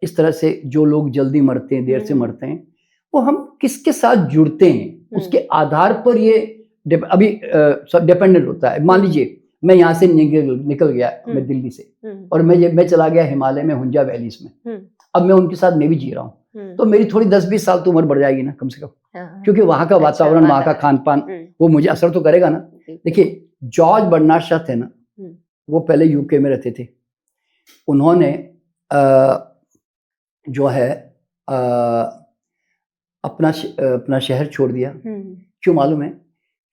इस तरह से जो लोग जल्दी मरते हैं, देर से मरते हैं, वो हम किसके साथ जुड़ते हैं उसके आधार पर ये अभी डिपेंडेंट होता है। मान लीजिए मैं यहाँ से निकल गया, मैं दिल्ली से, और मैं चला गया हिमालय में, हुंजा वैलीज में। अब मैं उनके साथ मैं भी जी रहा हूँ, तो मेरी थोड़ी 10-20 साल तो उम्र बढ़ जाएगी ना कम से कम, क्योंकि वहाँ का वातावरण, वहाँ का खान पान वो मुझे असर तो करेगा ना। देखिए जॉर्ज बर्नार्ड शॉ थे ना, वो पहले यूके में रहते थे। उन्होंने जो है अपना शहर छोड़ दिया। क्यों मालूम है?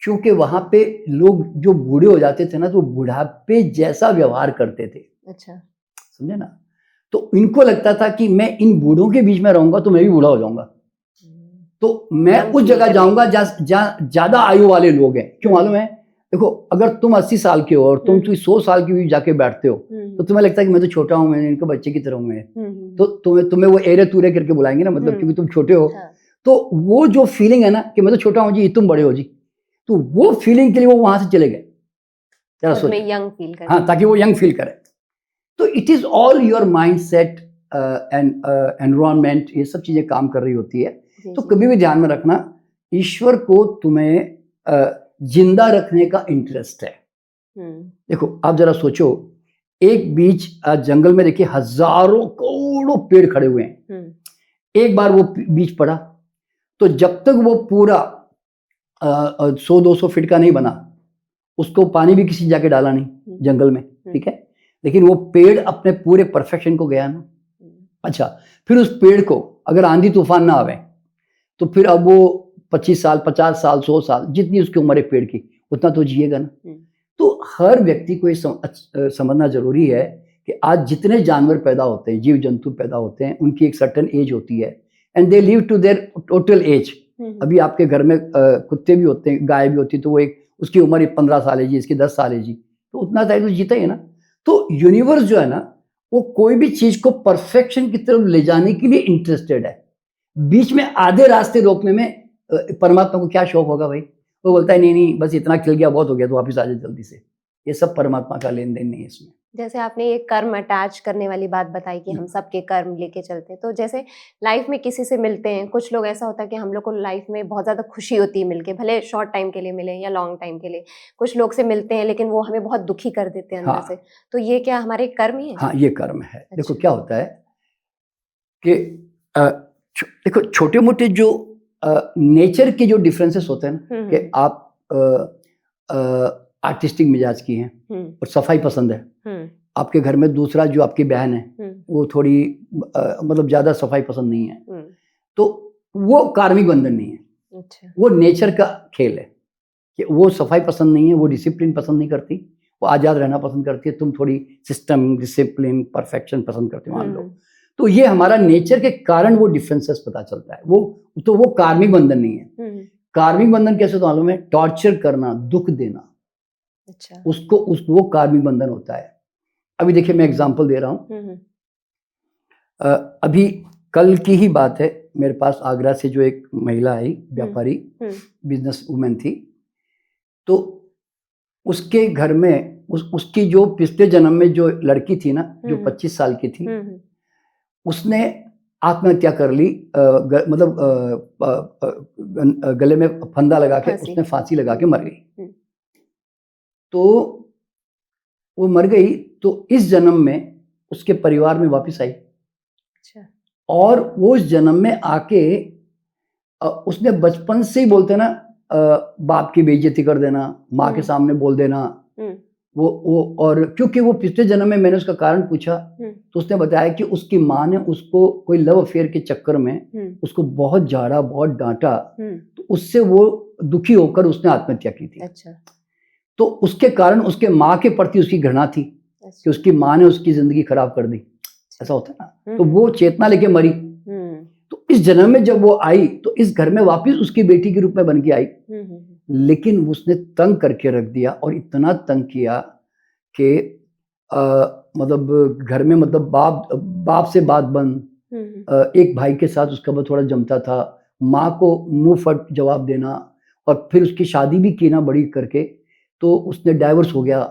क्योंकि वहां पे लोग जो बूढ़े हो जाते थे ना, तो बुढ़ापे जैसा व्यवहार करते थे। अच्छा, समझे ना? तो इनको लगता था कि मैं इन बूढ़ों के बीच में रहूंगा तो मैं भी बूढ़ा हो जाऊंगा, तो मैं उस जगह जाऊंगा जहाँ ज्यादा आयु वाले लोग हैं। क्यों मालूम है? देखो, अगर तुम 80 साल के हो और तुम 100 साल की भी जाके बैठते हो, तो तुम्हें लगता है कि मैं तो छोटा हूँ, मैं इनके बच्चे की तरह हूँ मैं, तो तुम्हें वो एरे तूरे करके बुलाएंगे ना, मतलब क्योंकि तुम छोटे हो। तो वो जो फीलिंग है ना कि मैं तो छोटा हूँ जी, तुम बड़े हो जी, तो वो फीलिंग के लिए वो वहां से चले गए, जरा सोचो, यंग फील करें। हाँ, ताकि वो यंग फील करे। तो it is all your mind set and environment, ये सब चीजें काम कर रही होती है। तो कभी भी ध्यान में रखना, ईश्वर को तुम्हें जिंदा रखने का इंटरेस्ट है। देखो आप जरा सोचो, एक बीच जंगल में देखिए हजारों करोड़ों पेड़ खड़े हुए हैं, एक बार वो बीज पड़ा, तो जब तक वो पूरा 100-200 फीट का नहीं बना, उसको पानी भी किसी जाके डाला नहीं जंगल में, ठीक है, लेकिन वो पेड़ अपने पूरे परफेक्शन को गया ना। अच्छा, फिर उस पेड़ को अगर आंधी तूफान ना आवे, तो फिर अब वो 25 साल, 50 साल, 100 साल, जितनी उसकी उम्र है पेड़ की, उतना तो जिएगा ना। तो हर व्यक्ति को ये समझना जरूरी है कि आज जितने जानवर पैदा होते हैं, जीव जंतु पैदा होते हैं, उनकी एक सर्टेन एज होती है, and they live to their total age. अभी आपके घर में कुत्ते भी होते हैं, गाय भी होती है, तो वो एक उसकी उम्र 15 साल है जी, इसकी 10 साल है जी, तो उतना टाइम तो जीता ही है ना। तो यूनिवर्स जो है ना, वो कोई भी चीज को परफेक्शन की तरफ ले जाने के लिए इंटरेस्टेड है। बीच में आधे रास्ते रोकने में परमात्मा को क्या शौक होगा भाई? वो बोलता है नहीं नहीं, बस इतना खिल गया, बहुत हो गया, तो वापस आ जाए जल्दी से। ये सब परमात्मा का लेन देन नहीं है इसमें। जैसे आपने ये कर्म अटैच करने वाली बात बताई कि हम सबके कर्म लेके चलते हैं, तो जैसे लाइफ में किसी से मिलते हैं, कुछ लोग ऐसा होता है कि हम लोग को लाइफ में बहुत ज़्यादा खुशी होती है मिलके, भले शॉर्ट टाइम के लिए मिले या लॉन्ग टाइम के लिए। कुछ लोग से मिलते हैं लेकिन वो हमें बहुत दुखी कर देते हैं अंदर से, तो ये क्या हमारे कर्म ही है? हाँ, ये कर्म है। अच्छा। देखो क्या होता है कि देखो छोटे मोटे जो नेचर के जो डिफरेंसेस होते हैं ना, कि आप आर्टिस्टिक मिजाज की हैं और सफाई पसंद है, आपके घर में दूसरा जो आपकी बहन है वो थोड़ी मतलब ज्यादा सफाई पसंद नहीं है, तो वो कार्मिक बंधन नहीं है। अच्छा। वो नेचर का खेल है कि वो सफाई पसंद नहीं है, वो डिसिप्लिन पसंद नहीं करती, वो आजाद रहना पसंद करती है, तुम थोड़ी सिस्टम, डिसिप्लिन, परफेक्शन पसंद करते हो, मान लो। तो ये हमारा नेचर के कारण वो डिफरेंसेस पता चलता है। वो कार्मिक बंधन नहीं है। कार्मिक बंधन कैसे तो मालूम है? टॉर्चर करना, दुख देना। अच्छा। वो कार्मिक बंधन होता है। अभी देखिए मैं एग्जांपल दे रहा हूँ। अभी कल की ही बात है, मेरे पास आगरा से जो एक महिला आई, व्यापारी, बिजनेस वुमेन थी, तो उसके घर में उसकी जो पिछले जन्म में जो लड़की थी ना, जो 25 साल की थी, उसने आत्महत्या कर ली, मतलब गले में फंदा लगा के उसने फांसी लगा के मर गई। तो वो मर गई, तो इस जन्म में उसके परिवार में वापस आई। अच्छा। और वो इस जन्म में आके उसने बचपन से ही, बोलते ना, बाप की बेइज्जती कर देना, माँ के सामने बोल देना, वो और क्योंकि वो पिछले जन्म में मैंने उसका कारण पूछा, तो उसने बताया कि उसकी माँ ने उसको कोई लव अफेयर के चक्कर में उसको बहुत झाड़ा, बहुत डांटा, तो उससे वो दुखी होकर उसने आत्महत्या की थी। अच्छा। तो उसके कारण उसके माँ के प्रति उसकी घृणा थी। अच्छा। कि उसकी माँ ने उसकी जिंदगी खराब कर दी। ऐसा होता है ना। तो वो चेतना लेके मरी। तो इस जन्म में जब वो आई, तो इस घर में वापस उसकी बेटी के रूप में बन के आई, लेकिन उसने तंग करके रख दिया, और इतना तंग किया कि मतलब घर में, मतलब बाप से बात बंद, एक भाई के साथ उसका बहुत थोड़ा जमता था, माँ को मुंह फट जवाब देना, और फिर उसकी शादी भी की ना बड़ी करके। तो उसने डाइवर्स हो गया,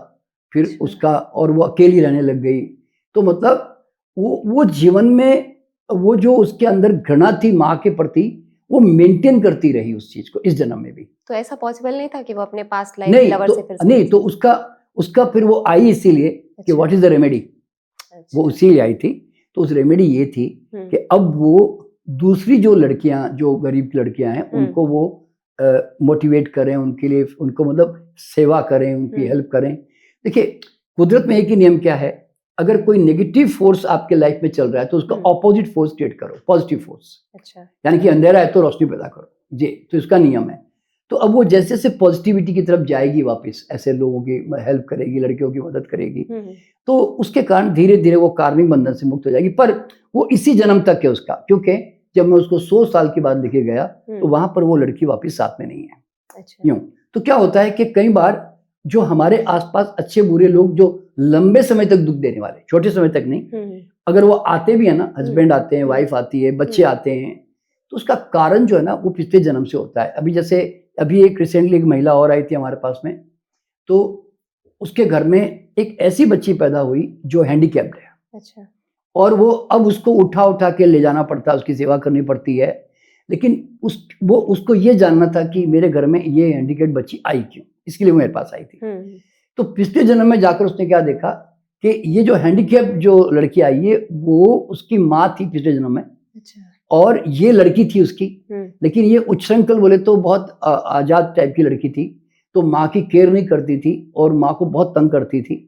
फिर उसका और वो अकेली रहने लग गई। तो मतलब वो जीवन में वो जो उसके अंदर घृणा थी माँ के प्रति, वो मेंटेन करती रही उस चीज को इस जन्म में भी। तो ऐसा पॉसिबल नहीं था कि वो अपने पास्ट लाइफ लवर से फिर नहीं, तो उसका फिर वो आई इसीलिए कि व्हाट इज द रेमेडी, वो इसीलिए आई थी। तो उस रेमेडी ये थी कि अब वो दूसरी जो लड़कियां, जो गरीब लड़कियां हैं, उनको वो मोटिवेट करें, उनके लिए उनको मतलब सेवा करें, उनकी हेल्प करें। देखिए, कुदरत में एक ही नियम क्या है, अगर कोई नेगेटिव फोर्स आपके लाइफ में चल रहा है तो उसका ऑपोजिट फोर्स क्रिएट करो, पॉजिटिव फोर्स। अच्छा। यानी कि अंधेरा है तो रोशनी पैदा करो जी, तो इसका नियम है। तो अब वो जैसे जैसे पॉजिटिविटी की तरफ जाएगी, वापस ऐसे लोगों की हेल्प करेगी, लड़कियों की मदद करेगी, तो उसके कारण धीरे धीरे वो कार्मिक बंधन से मुक्त हो जाएगी। पर वो इसी जन्म तक है उसका, क्योंकि जब मैं उसको 100 साल के बाद लेके गया तो वहां पर वो लड़की वापस साथ में नहीं है। अच्छा। यूं तो क्या होता है कि कई बार जो हमारे आसपास अच्छे बुरे लोग, जो लंबे समय तक दुख देने वाले, छोटे समय तक नहीं, अगर वो आते भी है ना, हस्बैंड आते हैं, वाइफ आती है, बच्चे आते हैं, तो उसका कारण जो है ना वो पिछले जन्म से होता है। अभी एक रिसेंटली एक महिला और आई थी हमारे पास में, तो उसके घर में एक ऐसी बच्ची पैदा हुई जो हैंडीकैप्ड है। अच्छा। और वो अब उसको उठा के ले जाना पड़ता है, उसकी सेवा करनी पड़ती है, लेकिन उसको ये जानना था कि मेरे घर में ये हैंडीकैप्ड बच्ची आई क्यों, इसके लिए वो मेरे पास आई थी। तो पिछले जन्म में जाकर उसने क्या देखा कि ये जो हैंडीकैप जो लड़की आई है वो उसकी माँ थी पिछले जन्म में। अच्छा। और ये लड़की थी उसकी, लेकिन ये उच्छृंखल बोले तो बहुत आजाद टाइप की लड़की थी, तो माँ की केयर नहीं करती थी और माँ को बहुत तंग करती थी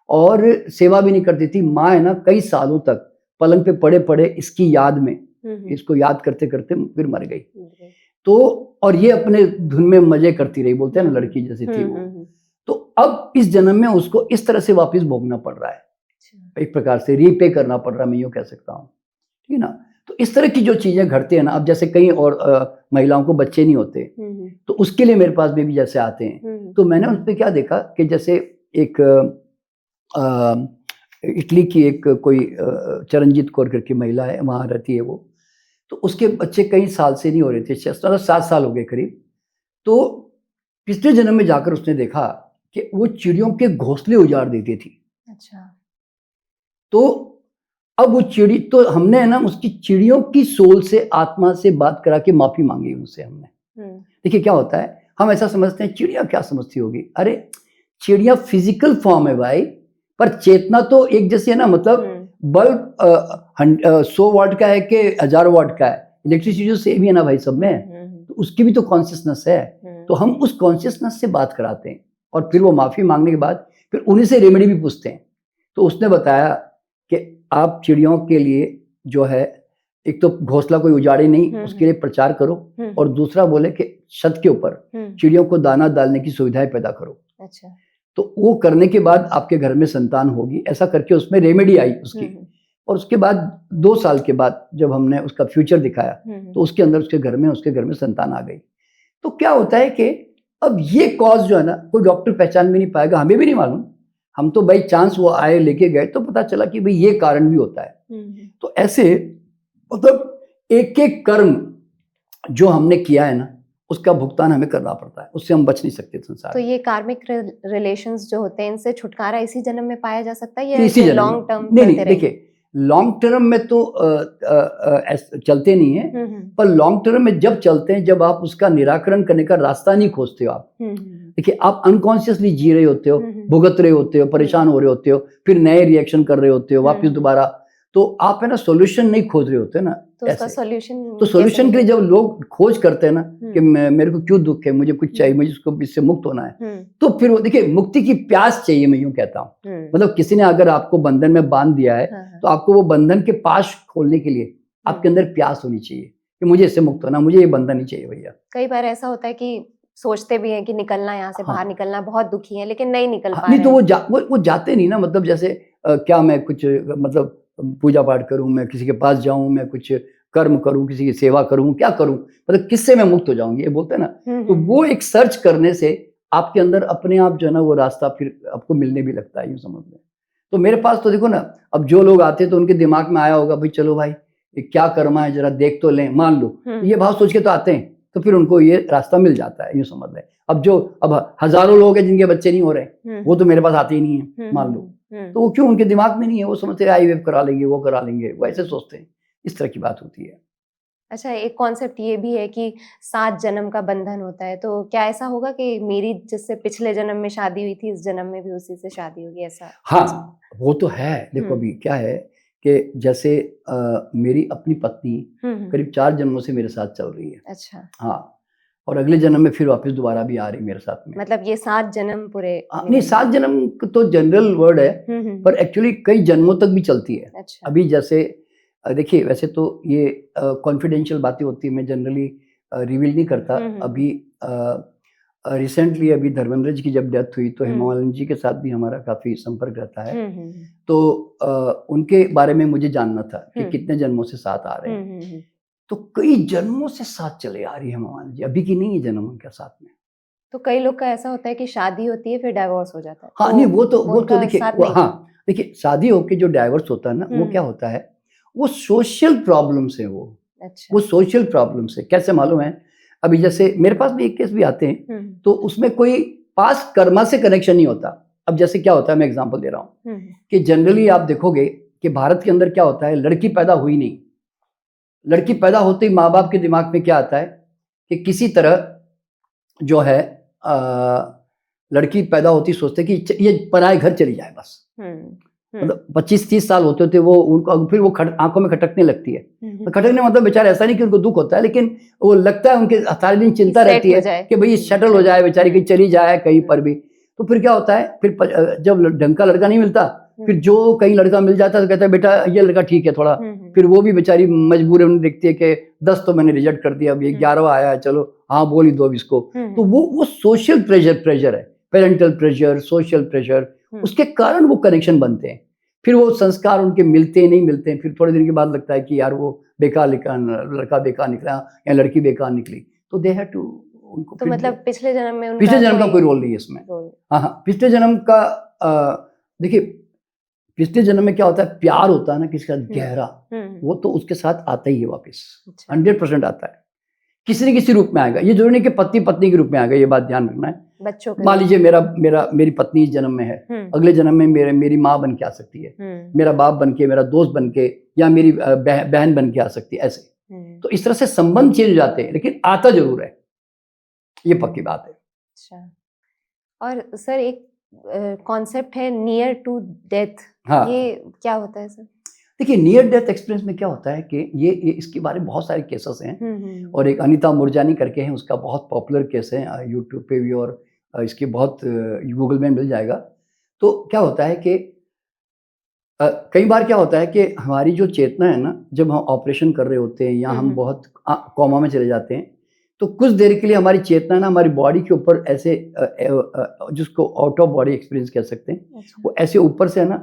और सेवा भी नहीं करती थी। माँ है ना कई सालों तक पलंग पे पड़े पड़े इसकी याद में, इसको याद करते करते फिर मर गई। तो और ये अपने धुन में मजे करती रही, बोलते हैं ना लड़की जैसी थी वो। तो अब इस जन्म में उसको इस तरह से वापस भोगना पड़ रहा है, एक प्रकार से रीपे करना पड़ रहा है, मैं यूँ कह सकता हूँ, ठीक है ना। तो इस तरह की जो चीजें घटती है ना, अब जैसे कई और महिलाओं को बच्चे नहीं होते, तो उसके लिए मेरे पास बेबी जैसे आते हैं, तो मैंने उस पर क्या देखा कि जैसे एक इटली की एक कोई चरणजीत कौर करके महिला है, वहाँ रहती है वो, तो उसके बच्चे कई साल से नहीं हो रहे थे, 7 साल हो गए करीब। तो पिछले जन्म में जाकर उसने देखा कि वो चिड़ियों के घोंसले उजाड़ देती थी। अच्छा। तो अब वो चिड़ी, तो हमने है ना उसकी चिड़ियों की सोल से, आत्मा से बात करा के माफी मांगी उनसे हमने। देखिए क्या होता है, हम ऐसा समझते हैं चिड़िया क्या समझती होगी, अरे चिड़िया फिजिकल फॉर्म है भाई, पर चेतना तो एक जैसी है ना। मतलब बल्ब 100 वाट का है कि 1000 वाट का है, इलेक्ट्रिसिटी जो सेम ही है ना भाई सब में, तो उसकी भी तो कॉन्शियसनेस है। तो हम उस कॉन्शियसनेस से बात कराते हैं और फिर वो माफी मांगने के बाद फिर उन्हीं से रेमेडी भी पूछते हैं। तो उसने बताया कि आप चिड़ियों के लिए जो है, एक तो घोंसला कोई उजाड़े नहीं, उसके लिए प्रचार करो, और दूसरा बोले कि छत के ऊपर चिड़ियों को दाना डालने की सुविधाएं पैदा करो। अच्छा। तो वो करने के बाद आपके घर में संतान होगी, ऐसा करके उसमें रेमेडी आई उसकी। और उसके बाद 2 साल के बाद जब हमने उसका फ्यूचर दिखाया तो उसके अंदर उसके घर में संतान आ गई। तो क्या होता है कि अब ये कॉज जो है ना कोई डॉक्टर पहचान भी नहीं पाएगा, हमें भी नहीं मालूम, हम तो बाई चांस वो आए लेके गए तो पता चला कि भाई ये कारण भी होता है। तो ऐसे मतलब एक एक कर्म जो हमने किया है ना उसका भुगतान हमें करना पड़ता है, उससे हम बच नहीं सकते संसार। तो ये कार्मिक रिलेशंस जो होते हैं, इनसे छुटकारा इसी जन्म में पाया जा सकता है या लॉन्ग टर्म? नहीं, देखिए लॉन्ग टर्म में तो चलते नहीं है, पर लॉन्ग टर्म में जब चलते हैं, जब आप उसका निराकरण करने का रास्ता नहीं खोजते हो आप। देखिए आप अनकॉन्शियसली जी रहे होते हो, भुगत रहे होते हो, परेशान हो रहे होते हो, फिर नए रिएक्शन कर रहे होते हो वापस दोबारा, तो आप है ना सोल्यूशन नहीं खोज रहे होते ना। तो उसका सोल्यूशन, तो सोल्यूशन के लिए जब लोग खोज करते हैं ना कि मेरे को क्यों दुख है, मुझे कुछ चाहिए, मुझे उसको इससे मुक्त होना है, तो फिर वो देखिए मुक्ति की प्यास चाहिए, मैं यूं कहता हूँ। मतलब किसी ने अगर आपको बंधन में बांध दिया है तो आपको वो बंधन के पाश खोलने के लिए आपके अंदर प्यास होनी चाहिए कि मुझे इससे मुक्त होना, मुझे ये बंधन नहीं चाहिए भैया। कई बार ऐसा होता है कि सोचते भी हैं कि निकलना, यहाँ से बाहर निकलना, बहुत दुखी है, लेकिन नहीं निकल पा रहे। नहीं तो वो जाते नहीं ना। मतलब जैसे क्या मैं कुछ मतलब पूजा पाठ करूं, मैं किसी के पास जाऊं, मैं कुछ कर्म करूं, किसी की सेवा करूं, क्या करूं, मतलब किससे मैं मुक्त हो जाऊंगी, ये बोलते हैं ना। तो वो एक सर्च करने से आपके अंदर अपने आप जो है ना वो रास्ता फिर आपको मिलने भी लगता है, यूं समझ लें। तो मेरे पास तो देखो ना, अब जो लोग आते हैं तो उनके दिमाग में आया होगा भाई चलो भाई ये क्या कर्मा है जरा देख तो लें, मान लो, ये भाव सोच के तो आते हैं। तो फिर उनको ये रास्ता मिल जाता है, यूँ समझ लें। अब हजारों लोग हैं जिनके बच्चे नहीं हो रहे, वो तो मेरे पास आते ही नहीं है मान लो, तो वो क्यों, उनके दिमाग में नहीं है, वो समझते हैं IVF करा लेंगे, वो करा लेंगे, वो ऐसे सोचते हैं। इस तरह की बात होती है। अच्छा, एक कॉन्सेप्ट ये भी है कि 7 जन्म का बंधन होता है, तो क्या ऐसा होगा कि मेरी जिससे पिछले जन्म में शादी हुई थी, इस जन्म में भी उसी से शादी होगी, ऐसा? हाँ, वो तो है। देखो अभी क्या है कि जैसे मेरी अपनी पत्नी करीब 4 जन्मों से मेरे साथ चल रही है। अच्छा। हाँ, और अगले जन्म में फिर वापस दोबारा भी आ रही मेरे साथ में। मतलब ये 7 जन्म पूरे? नहीं, 7 जन्म तो जनरल वर्ड है, पर एक्चुअली कई जन्मों तक भी चलती है। अच्छा। अभी जैसे देखिए, वैसे तो ये कॉन्फिडेंशियल बातें होती है, मैं जनरली रिवील नहीं करता। अभी रिसेंटली अभी धर्मेंद्र जी की जब डेथ हुई तो हेमामालिनी जी के साथ भी हमारा काफ़ी संपर्क रहता है। तो उनके बारे में मुझे जानना था कि कितने जन्मों से साथ आ रहे हैं। तो कई जन्मों से साथ चले आ रही है हेमामालिनी जी, अभी की नहीं है जन्म उनके साथ में। तो कई लोग का ऐसा होता है कि शादी होती है फिर डाइवोर्स हो जाता है। हाँ, तो नहीं वो तो देखिए, हाँ, देखिए शादी होके जो डाइवोर्स होता है ना, वो क्या होता है, वो सोशल प्रॉब्लम्स है वो। अच्छा। वो सोशल प्रॉब्लम्स है। कैसे मालूम है? अभी जैसे मेरे पास भी एक केस भी आते हैं, तो उसमें कोई पास्ट कर्मा से कनेक्शन नहीं होता। अब जैसे क्या होता है, मैं एग्जांपल दे रहा हूँ कि जनरली आप देखोगे कि भारत के अंदर क्या होता है, लड़की पैदा हुई नहीं, लड़की पैदा होते ही माँ बाप के दिमाग में क्या आता है कि किसी तरह जो है लड़की पैदा होती सोचते कि ये पराए घर चली जाए बस। मतलब 25-30 साल होते वो उनको फिर वो आंखों में खटकने लगती है। तो खटकने मतलब बेचारे ऐसा नहीं कि उनको दुख होता है, लेकिन वो लगता है उनके सारे दिन चिंता रहती है कि भाई ये सेटल हो जाए, बेचारी कहीं चली जाए कहीं पर भी। तो फिर क्या होता है, फिर जब ढंग का लड़का नहीं मिलता, फिर जो कहीं लड़का मिल जाता है तो कहता है बेटा ये लड़का ठीक है थोड़ा। फिर वो भी बेचारी मजबूर देखती है कि 10 तो मैंने रिजेक्ट कर दिया, अब ये 11वां आया है, चलो हाँ बोल ही दो अब इसको। तो वो सोशल प्रेशर है, पेरेंटल प्रेशर, सोशल प्रेशर, उसके कारण वो कनेक्शन बनते हैं। फिर वो संस्कार उनके मिलते हैं, नहीं मिलते हैं, फिर थोड़े दिन के बाद लगता है कि यार वो बेकार लड़का बेकार निकला या लड़की बेकार निकली, तो दे हैव टू उनको। तो मतलब पिछले जन्म में पिछले जन्म का कोई रोल नहीं है इसमें। हाँ, पिछले जन्म का देखिए, पिछले जन्म में क्या होता है, प्यार होता है ना किसी का गहरा, वो तो उसके साथ आता ही है वापस, 100% आता है, किसी न किसी रूप में आएगा। ये जरूरी नहीं कि पति पत्नी के रूप में आएगा, ये बात ध्यान रखना है। बच्चों मान लीजिए मेरी पत्नी इस जन्म में है, अगले जन्म में मेरी माँ बन के आ सकती है, मेरा बाप बन के, मेरा दोस्त बन के, या मेरी बहन बन के आ सकती है, ऐसे। तो इस तरह से संबंध चेंज हो जाते हैं, लेकिन आता जरूर है, ये पक्की बात है। अच्छा, और सर एक कॉन्सेप्ट है नियर टू डेथ। हाँ, ये क्या होता है सर? देखिए, नियर डेथ एक्सपीरियंस में क्या होता है कि ये इसके बारे में बहुत सारे केसेस हैं, और एक अनीता मुरजानी करके हैं, उसका बहुत पॉपुलर केस है यूट्यूब पे भी, और इसके बहुत गूगल में मिल जाएगा। तो क्या होता है कि कई बार क्या होता है कि हमारी जो चेतना है ना, जब हम ऑपरेशन कर रहे होते हैं या हम बहुत कोमा में चले जाते हैं, तो कुछ देर के लिए हमारी चेतना ना हमारी बॉडी के ऊपर ऐसे जिसको आउट ऑफ बॉडी एक्सपीरियंस कह सकते हैं। अच्छा। वो ऐसे ऊपर से है ना,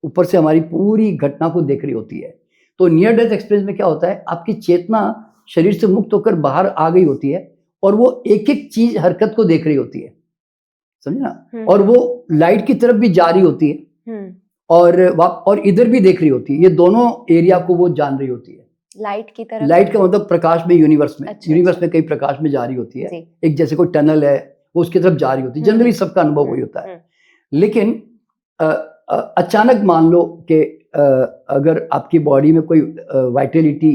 ऊपर से हमारी पूरी घटना को देख रही होती है। तो नियर डेथ एक्सपीरियंस में क्या होता है, आपकी चेतना शरीर से मुक्त होकर बाहर आ गई होती है, और वो एक एक चीज हरकत को देख रही होती है, समझे ना, और वो लाइट की तरफ भी जा रही होती है, और इधर भी देख रही होती है, ये दोनों एरिया को वो जान रही होती है। लाइट की तरफ? लाइट का मतलब प्रकाश में, यूनिवर्स में। अच्छा, यूनिवर्स में कई प्रकाश में जा रही होती है, एक जैसे कोई टनल है वो उसकी तरफ जा रही होती है। जनरली सबका अनुभव वही होता है। लेकिन अचानक मान लो कि अगर आपकी बॉडी में कोई वाइटलिटी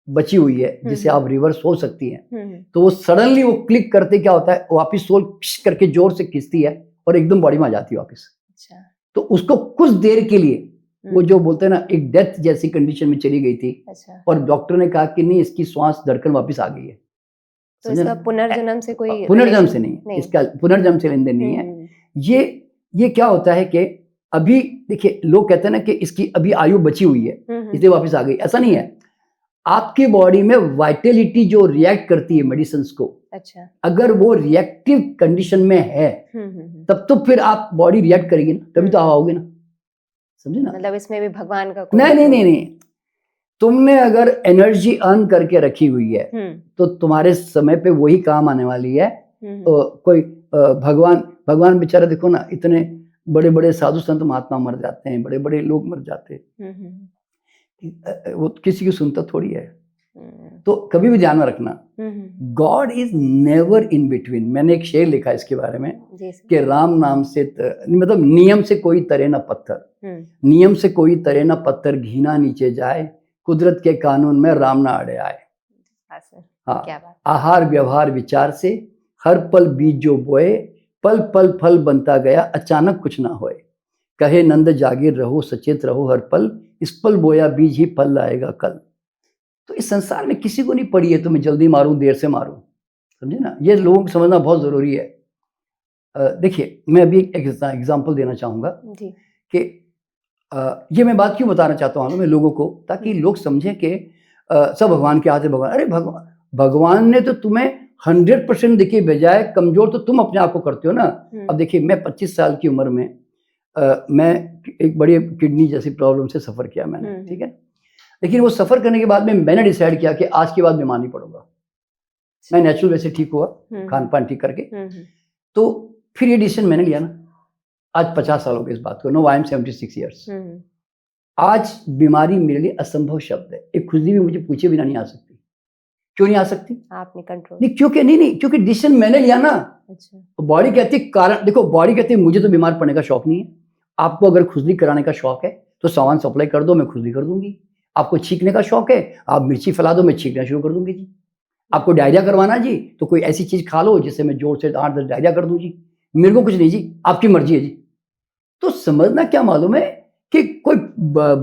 बची हुई है जिसे आप रिवर्स हो सकती हैं, तो वो सडनली वो क्लिक करते क्या होता है, वापिस सोल करके जोर से खींचती है और एकदम बॉडी में आ जाती है वापस। अच्छा। तो उसको कुछ देर के लिए वो जो बोलते हैं ना, एक डेथ जैसी कंडीशन में चली गई थी। अच्छा। और डॉक्टर ने कहा कि नहीं, इसकी श्वास धड़कन वापस आ गई है। तो इसका पुनर्जन्म से कोई पुनर्जन्म से नहीं, इसका पुनर्जन्म से लेन देन नहीं है। ये क्या होता है कि अभी देखिए, लोग कहते हैं ना कि इसकी अभी आयु बची हुई है इसलिए वापस आ गई, ऐसा नहीं है। आपकी बॉडी में वाइटलिटी जो रिएक्ट करती है मेडिसिन को, अच्छा, अगर वो रिएक्टिव कंडीशन में है तब तो फिर आप बॉडी रिएक्ट करेगी ना, तभी तो आओगे ना, समझे ना। मतलब इसमें भी भगवान का नहीं, तुमने अगर एनर्जी अर्न करके रखी हुई है तो तुम्हारे समय पे वही काम आने वाली है। कोई भगवान बेचारा देखो ना, इतने बड़े बड़े साधु संत महात्मा मर जाते हैं, बड़े बड़े लोग मर जाते हैं, वो किसी की सुनता थोड़ी है। तो कभी भी ध्यान में रखना, God is never in between. मैंने एक शेर लिखा है इसके बारे में कि राम नाम से मतलब नियम से कोई तरे ना पत्थर, नियम से कोई तरे ना पत्थर, घीना नीचे जाए, कुदरत के कानून में राम ना अड़े आए। हाँ, आहार व्यवहार विचार से हर पल बीज जो बोए, पल पल फल बनता गया, अचानक कुछ ना होए। कहे नंद जागीर रहो, सचेत रहो हर पल, इस पल बोया बीज ही फल लाएगा कल। तो इस संसार में किसी को नहीं पड़ी है तो मैं जल्दी मारूं देर से मारूं, समझे ना, ये लोगों को समझना बहुत जरूरी है। देखिए मैं अभी एक एग्जांपल देना चाहूंगा कि ये मैं बात क्यों बताना चाहता हूँ मैं लोगों को, ताकि लोग समझें कि सब भगवान के हाथ है। भगवान, अरे भगवान ने तो तुम्हें 100% देखिए बजाय कमजोर तो तुम अपने आप को करते हो ना। अब देखिए मैं 25 साल की उम्र में मैं एक बड़ी किडनी जैसी प्रॉब्लम से सफ़र किया मैंने, ठीक है। लेकिन वो सफ़र करने के बाद में मैंने डिसाइड किया कि आज के बाद बीमार नहीं पड़ूंगा। मैं नेचुरल वैसे ठीक हुआ, खान पान ठीक करके। तो फिर ये डिसीजन मैंने लिया ना, आज 50 साल हो गए इस बात को। No, I am 76 years. आज बीमारी मेरे लिए असंभव शब्द है। एक खुजली भी मुझे पूछे बिना नहीं आ सकती। क्यों नहीं आ सकती? आपने कंट्रोल नहीं, क्योंकि डिसीजन मैंने लिया ना। अच्छा। तो बॉडी कहती है कारण, देखो बॉडी कहती है मुझे तो बीमार पड़ने का शौक नहीं है। आपको अगर खुजली कराने का शौक है तो सामान सप्लाई कर दो, मैं खुजली कर दूंगी। आपको छींकने का शौक है, आप मिर्ची फैला दो, मैं छींकना शुरू कर दूंगी जी। आपको डायरिया करवाना जी, तो कोई ऐसी चीज खा लो जिससे मैं जोर से 8-10 डायरिया कर दूं जी। मेरे को कुछ नहीं जी, आपकी मर्जी है जी। तो समझना क्या मालूम है कि कोई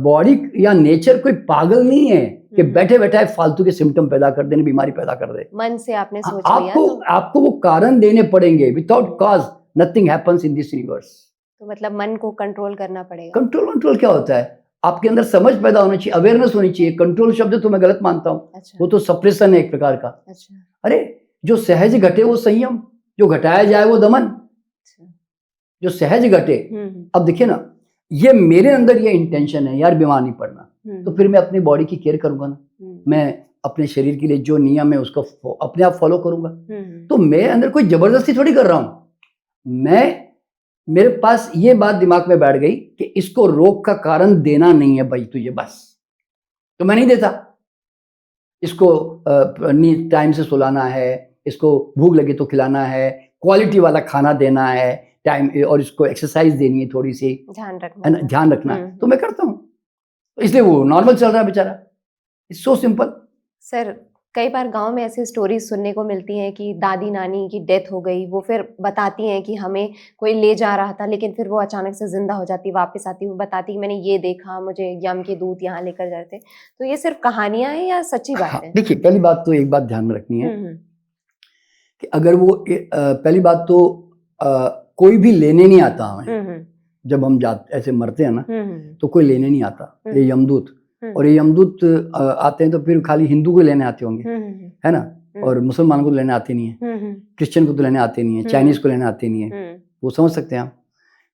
बॉडी या नेचर कोई पागल नहीं है कि बैठे बैठे फालतू के सिम्टम पैदा कर देने, बीमारी पैदा कर दे। मन से आपने सोच लिया तो आपको वो कारण देने पड़ेंगे। Without cause nothing happens in this universe. तो मतलब मन को कंट्रोल करना पड़ेगा। कंट्रोल क्या होता है? आपके अंदर समझ पैदा होनी चाहिए, अवेयरनेस होनी चाहिए। कंट्रोल शब्द तो मैं गलत मानता हूँ। अच्छा। वो तो सप्रेशन है एक प्रकार का। अच्छा। अरे जो सहज घटे वो संयम, जो घटाया जाए वो दमन। अच्छा। जो सहज घटे, अब देखिए ना, ये मेरे अंदर ये इंटेंशन है यार बीमार नहीं पड़ना, तो फिर मैं अपनी बॉडी की केयर करूंगा ना। मैं अपने शरीर के लिए जो नियम है उसको अपने आप फॉलो करूंगा। तो मेरे अंदर कोई जबरदस्ती थोड़ी कर रहा हूं। मेरे पास ये बात दिमाग में बैठ गई कि इसको रोग का कारण देना नहीं है भाई तुझे, बस तो मैं नहीं देता। इसको टाइम से सुलाना है, इसको भूख लगे तो खिलाना है, क्वालिटी वाला खाना देना है टाइम, और इसको एक्सरसाइज देनी है, थोड़ी सी ध्यान रखना तो मैं करता हूँ। इसलिए वो नॉर्मल चल रहा है बेचारा। It's so simple. सर कई बार गांव में ऐसी स्टोरीज सुनने को मिलती हैं कि दादी नानी की डेथ हो गई, वो फिर बताती हैं कि हमें कोई ले जा रहा था लेकिन फिर वो अचानक से जिंदा हो जाती, वापस आती, वो बताती कि मैंने ये देखा, मुझे यम के दूत यहाँ लेकर जा रहे थे। तो ये सिर्फ कहानियां हैं या सच्ची बात है? देखिए पहली बात तो एक बात ध्यान में रखनी है कि अगर वो पहली बात तो कोई भी लेने नहीं आता हमें। जब हम जाते ऐसे मरते हैं ना तो कोई लेने नहीं आता, ये यमदूत। और ये यमदूत आते हैं तो फिर खाली हिंदू को लेने आते होंगे, है ना, और मुसलमान को लेने आते नहीं है, क्रिश्चियन को तो लेने आते नहीं है, चाइनीज को लेने आते नहीं है, वो समझ सकते हैं आप।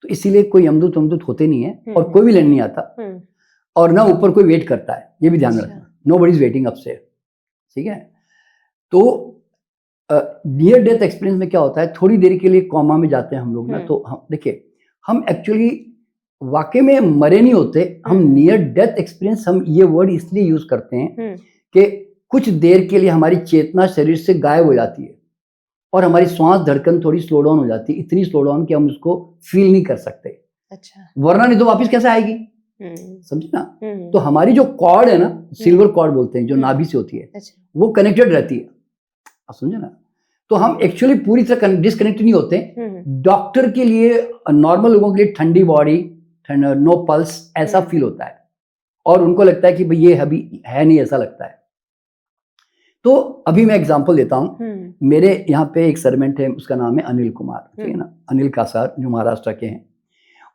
तो इसीलिए कोई यमदूत होते नहीं है और कोई भी लेने नहीं आता, और ना ऊपर कोई वेट करता है, ये भी ध्यान रखना। नोबडी इज वेटिंग अपस्टेयर, ठीक है। तो नियर डेथ एक्सपीरियंस में क्या होता है, थोड़ी देर के लिए कोमा में जाते हैं हम लोग ना, तो हम देखिए हम एक्चुअली वाकई में मरे नहीं होते, हम नियर डेथ एक्सपीरियंस, हम ये वर्ड इसलिए यूज करते हैं कि कुछ देर के लिए हमारी चेतना शरीर से गायब हो जाती है और हमारी श्वास धड़कन थोड़ी स्लो डाउन हो जाती है, इतनी स्लो डाउन कि हम उसको फील नहीं कर सकते। अच्छा। वरना नहीं तो वापस कैसे आएगी, समझे ना। तो हमारी जो कॉर्ड है ना, सिल्वर कॉर्ड बोलते हैं, जो नाभि से होती है, वो कनेक्टेड रहती है, आप समझे ना। तो हम एक्चुअली पूरी तरह डिस्कनेक्ट नहीं होते। डॉक्टर के लिए, नॉर्मल लोगों के लिए ठंडी बॉडी, नो पल्स ऐसा फील होता है, और उनको लगता है कि भाई ये अभी है नहीं, ऐसा लगता है। तो अभी मैं एग्जांपल देता हूँ। मेरे यहाँ पे एक सर्वेंट है, उसका नाम है अनिल कुमार, ठीक है ना, अनिल कासार, जो महाराष्ट्र के हैं।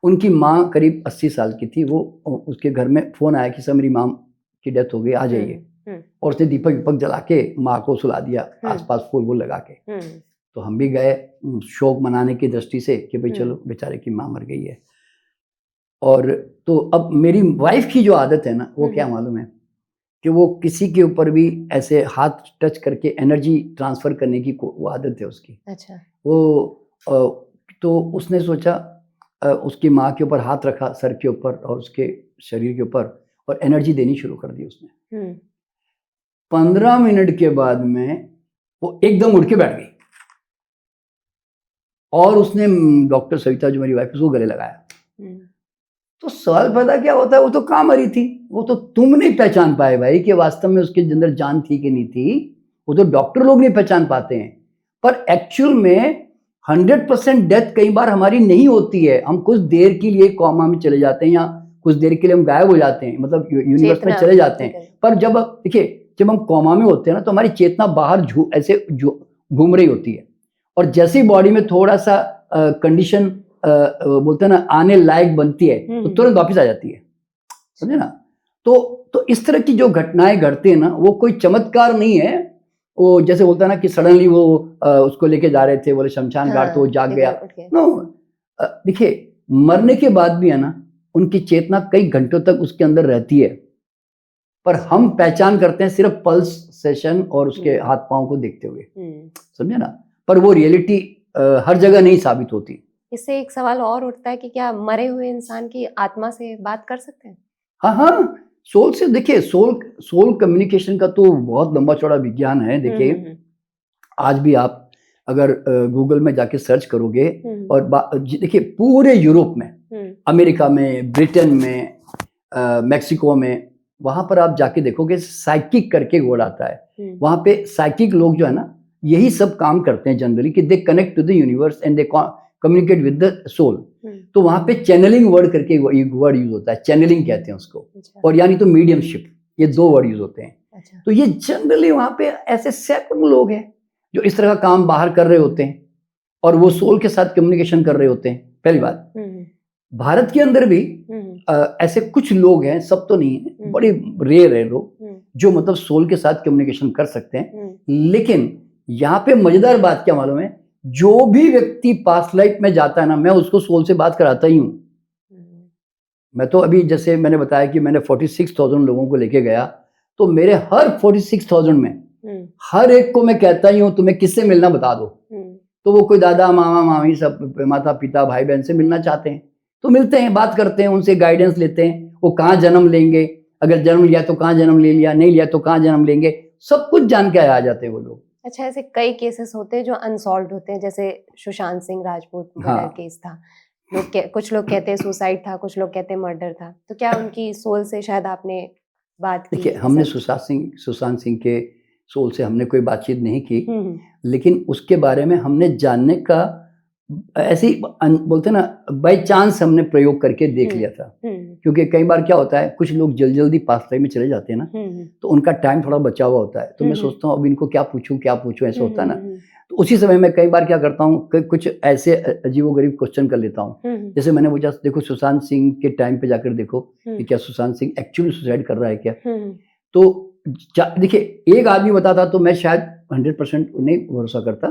उनकी माँ करीब 80 साल की थी। वो उसके घर में फोन आया कि सर मेरी माँ की डेथ हो गई, आ जाइए। और उसने दीपक विपक जला के माँ को सुला दिया, आसपास फूल वूल लगा के। तो हम भी गए शोक मनाने की दृष्टि से कि भाई चलो बेचारे की माँ मर गई है। और तो अब मेरी वाइफ की जो आदत है ना, वो क्या मालूम है कि वो किसी के ऊपर भी ऐसे हाथ टच करके एनर्जी ट्रांसफर करने की वो आदत है उसकी। अच्छा। वो तो उसने सोचा, उसकी माँ के ऊपर हाथ रखा, सर के ऊपर और उसके शरीर के ऊपर, और एनर्जी देनी शुरू कर दी उसने। 15 मिनट के बाद में वो एकदम उठ के बैठ गई और उसने डॉक्टर सविता जो मेरी वाइफ उसको गले लगाया। तो सवाल पैदा क्या होता है, वो तो कहाँ मरी थी, वो तो तुम नहीं पहचान पाए भाई कि वास्तव में उसके अंदर जान थी कि नहीं थी, वो तो डॉक्टर लोग नहीं पहचान पाते हैं। पर एक्चुअल में 100% डेथ कई बार हमारी नहीं होती है, हम कुछ देर के लिए कोमा में चले जाते हैं या कुछ देर के लिए हम गायब हो जाते हैं, मतलब यूनिवर्स में चले जाते हैं। पर जब देखिए जब हम कोमा में होते हैं ना तो हमारी चेतना बाहर ऐसे घूम रही होती है, और जैसे ही बॉडी में थोड़ा सा कंडीशन बोलते हैं ना आने लायक बनती है तो तुरंत वापस आ जाती है, समझे ना। तो इस तरह की जो घटनाएं घटती है ना वो कोई चमत्कार नहीं है, वो जैसे बोलता है ना कि सडनली वो उसको लेके जा रहे थे बोले शमशान घाट तो वो जाग गया। नो, देखिए मरने के बाद भी है ना उनकी चेतना कई घंटों तक उसके अंदर रहती है, पर हम पहचान करते हैं सिर्फ पल्स सेशन और उसके हाथ पांव को देखते हुए, समझे ना। पर वो रियलिटी हर जगह नहीं साबित होती। इससे एक सवाल और उठता है कि क्या मरे हुए इंसान की आत्मा से बात कर सकते हैं? हाँ, सोल से। देखिए सोल कम्युनिकेशन का तो बहुत लंबा चौड़ा विज्ञान है। देखिए आज भी आप अगर गूगल में जाके सर्च करोगे और देखिए पूरे यूरोप में, अमेरिका में, ब्रिटेन में, मैक्सिको में, वहां पर आप जाके देखोगे साइकिक करके वर्ड आता है। वहां पे साइकिक लोग जो है ना यही सब काम करते हैं जनरली कि they connect to the universe and they communicate with the soul. तो वहां पे चैनलिंग वर्ड करके वर्ड यूज होता है, चैनलिंग कहते हैं उसको। और यानी तो मीडियमशिप, ये दो वर्ड यूज होते हैं। तो ये जनरली वहां पे ऐसे सैकड़ों लोग हैं जो इस तरह का काम बाहर कर रहे होते हैं और वो सोल के साथ कम्युनिकेशन कर रहे होते हैं। पहली बात, भारत के अंदर भी ऐसे कुछ लोग हैं, सब तो नहीं है, बड़े रेयर है लोग जो मतलब सोल के साथ कम्युनिकेशन कर सकते हैं। लेकिन यहाँ पे मजेदार बात क्या मालूम है, जो भी व्यक्ति पास्ट लाइफ में जाता है ना मैं उसको सोल से बात कराता ही हूँ। मैं तो अभी जैसे मैंने बताया कि मैंने 46,000 लोगों को लेके गया, तो मेरे हर 46,000 में हर एक को मैं कहता ही हूँ तुम्हें किससे मिलना बता दो। तो वो कोई दादा मामा मामी सब माता पिता भाई बहन से मिलना चाहते हैं तो मिलते हैं, बात करते हैं, उनसे गाइडेंस लेते हैं, वो कहाँ जन्म लेंगे, अगर जन्म लिया तो कहाँ जन्म ले लिया, नहीं लिया तो कहाँ जन्म लेंगे, सब कुछ जान के आ जाते हैं वो लोग। अच्छा, ऐसे कई केसेस होते हैं जो अनसॉल्व्ड होते हैं, जैसे सुशांत सिंह राजपूत केस था, कुछ लोग कहते हैं सुसाइड था, कुछ कहते हैं मर्डर था। तो क्या उनकी सोल से शायद आपने बात की? देखिए हमने सुशांत सिंह के सोल से हमने कोई बातचीत नहीं की, लेकिन उसके बारे में हमने जानने का ऐसे ही बोलते ना बाय चांस हमने प्रयोग करके देख लिया था। क्योंकि कई बार क्या होता है कुछ लोग जल्दी पास्ट लाइफ में चले जाते हैं ना, तो उनका टाइम थोड़ा बचा हुआ होता है, तो मैं सोचता हूँ अब इनको क्या पूछूं ऐसा होता है ना। तो उसी समय मैं कई बार क्या करता हूँ कुछ ऐसे अजीबोगरीब क्वेश्चन कर लेता हूँ। जैसे मैंने पूछा देखो सुशांत सिंह के टाइम पे जाकर देखो कि क्या सुशांत सिंह एक्चुअली सुसाइड कर रहा है क्या। तो देखिए एक आदमी बताता तो मैं शायद 100% नहीं भरोसा करता,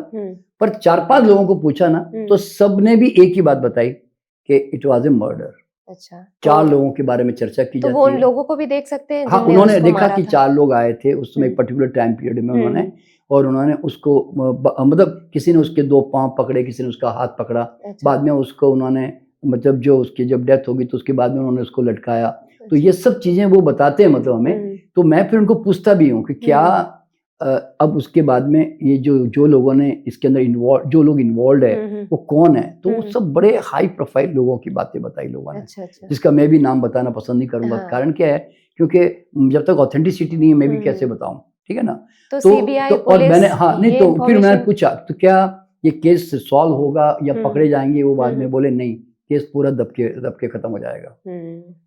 पर 4-5 लोगों को पूछा ना तो सबने भी एक ही बात बताई कि इट वाज ए मर्डर। अच्छा, 4 लोगों के बारे में चर्चा की जाती है। तो वो उन लोगों को भी देख सकते हैं? हाँ, उन्होंने देखा कि 4 लोग आए थे उस समय एक पर्टिकुलर टाइम पीरियड में उन्होंने, और उन्होंने उसको मतलब किसी ने उसके 2 पांव पकड़े, किसी ने उसका हाथ पकड़ा। बाद में उसको उन्होंने मतलब जो उसकी जब डेथ होगी तो उसके बाद में उन्होंने उसको लटकाया। तो ये सब चीजें वो बताते हैं मतलब हमें। तो मैं फिर उनको पूछता भी हूँ कि क्या अब उसके बाद में ये जो लोगों ने इसके अंदर जो लोग इन्वॉल्व है वो कौन है। तो वो सब बड़े हाई प्रोफाइल लोगों की बातें बताई लोगों ने, जिसका मैं भी नाम बताना पसंद नहीं करूंगा। कारण क्या है, क्योंकि जब तक ऑथेंटिसिटी नहीं है मैं भी कैसे बताऊं, ठीक है ना। तो और मैंने नहीं तो फिर मैंने पूछा तो क्या ये केस सॉल्व होगा या पकड़े जाएंगे, वो बाद में बोले नहीं, केस पूरा दब के खत्म हो जाएगा,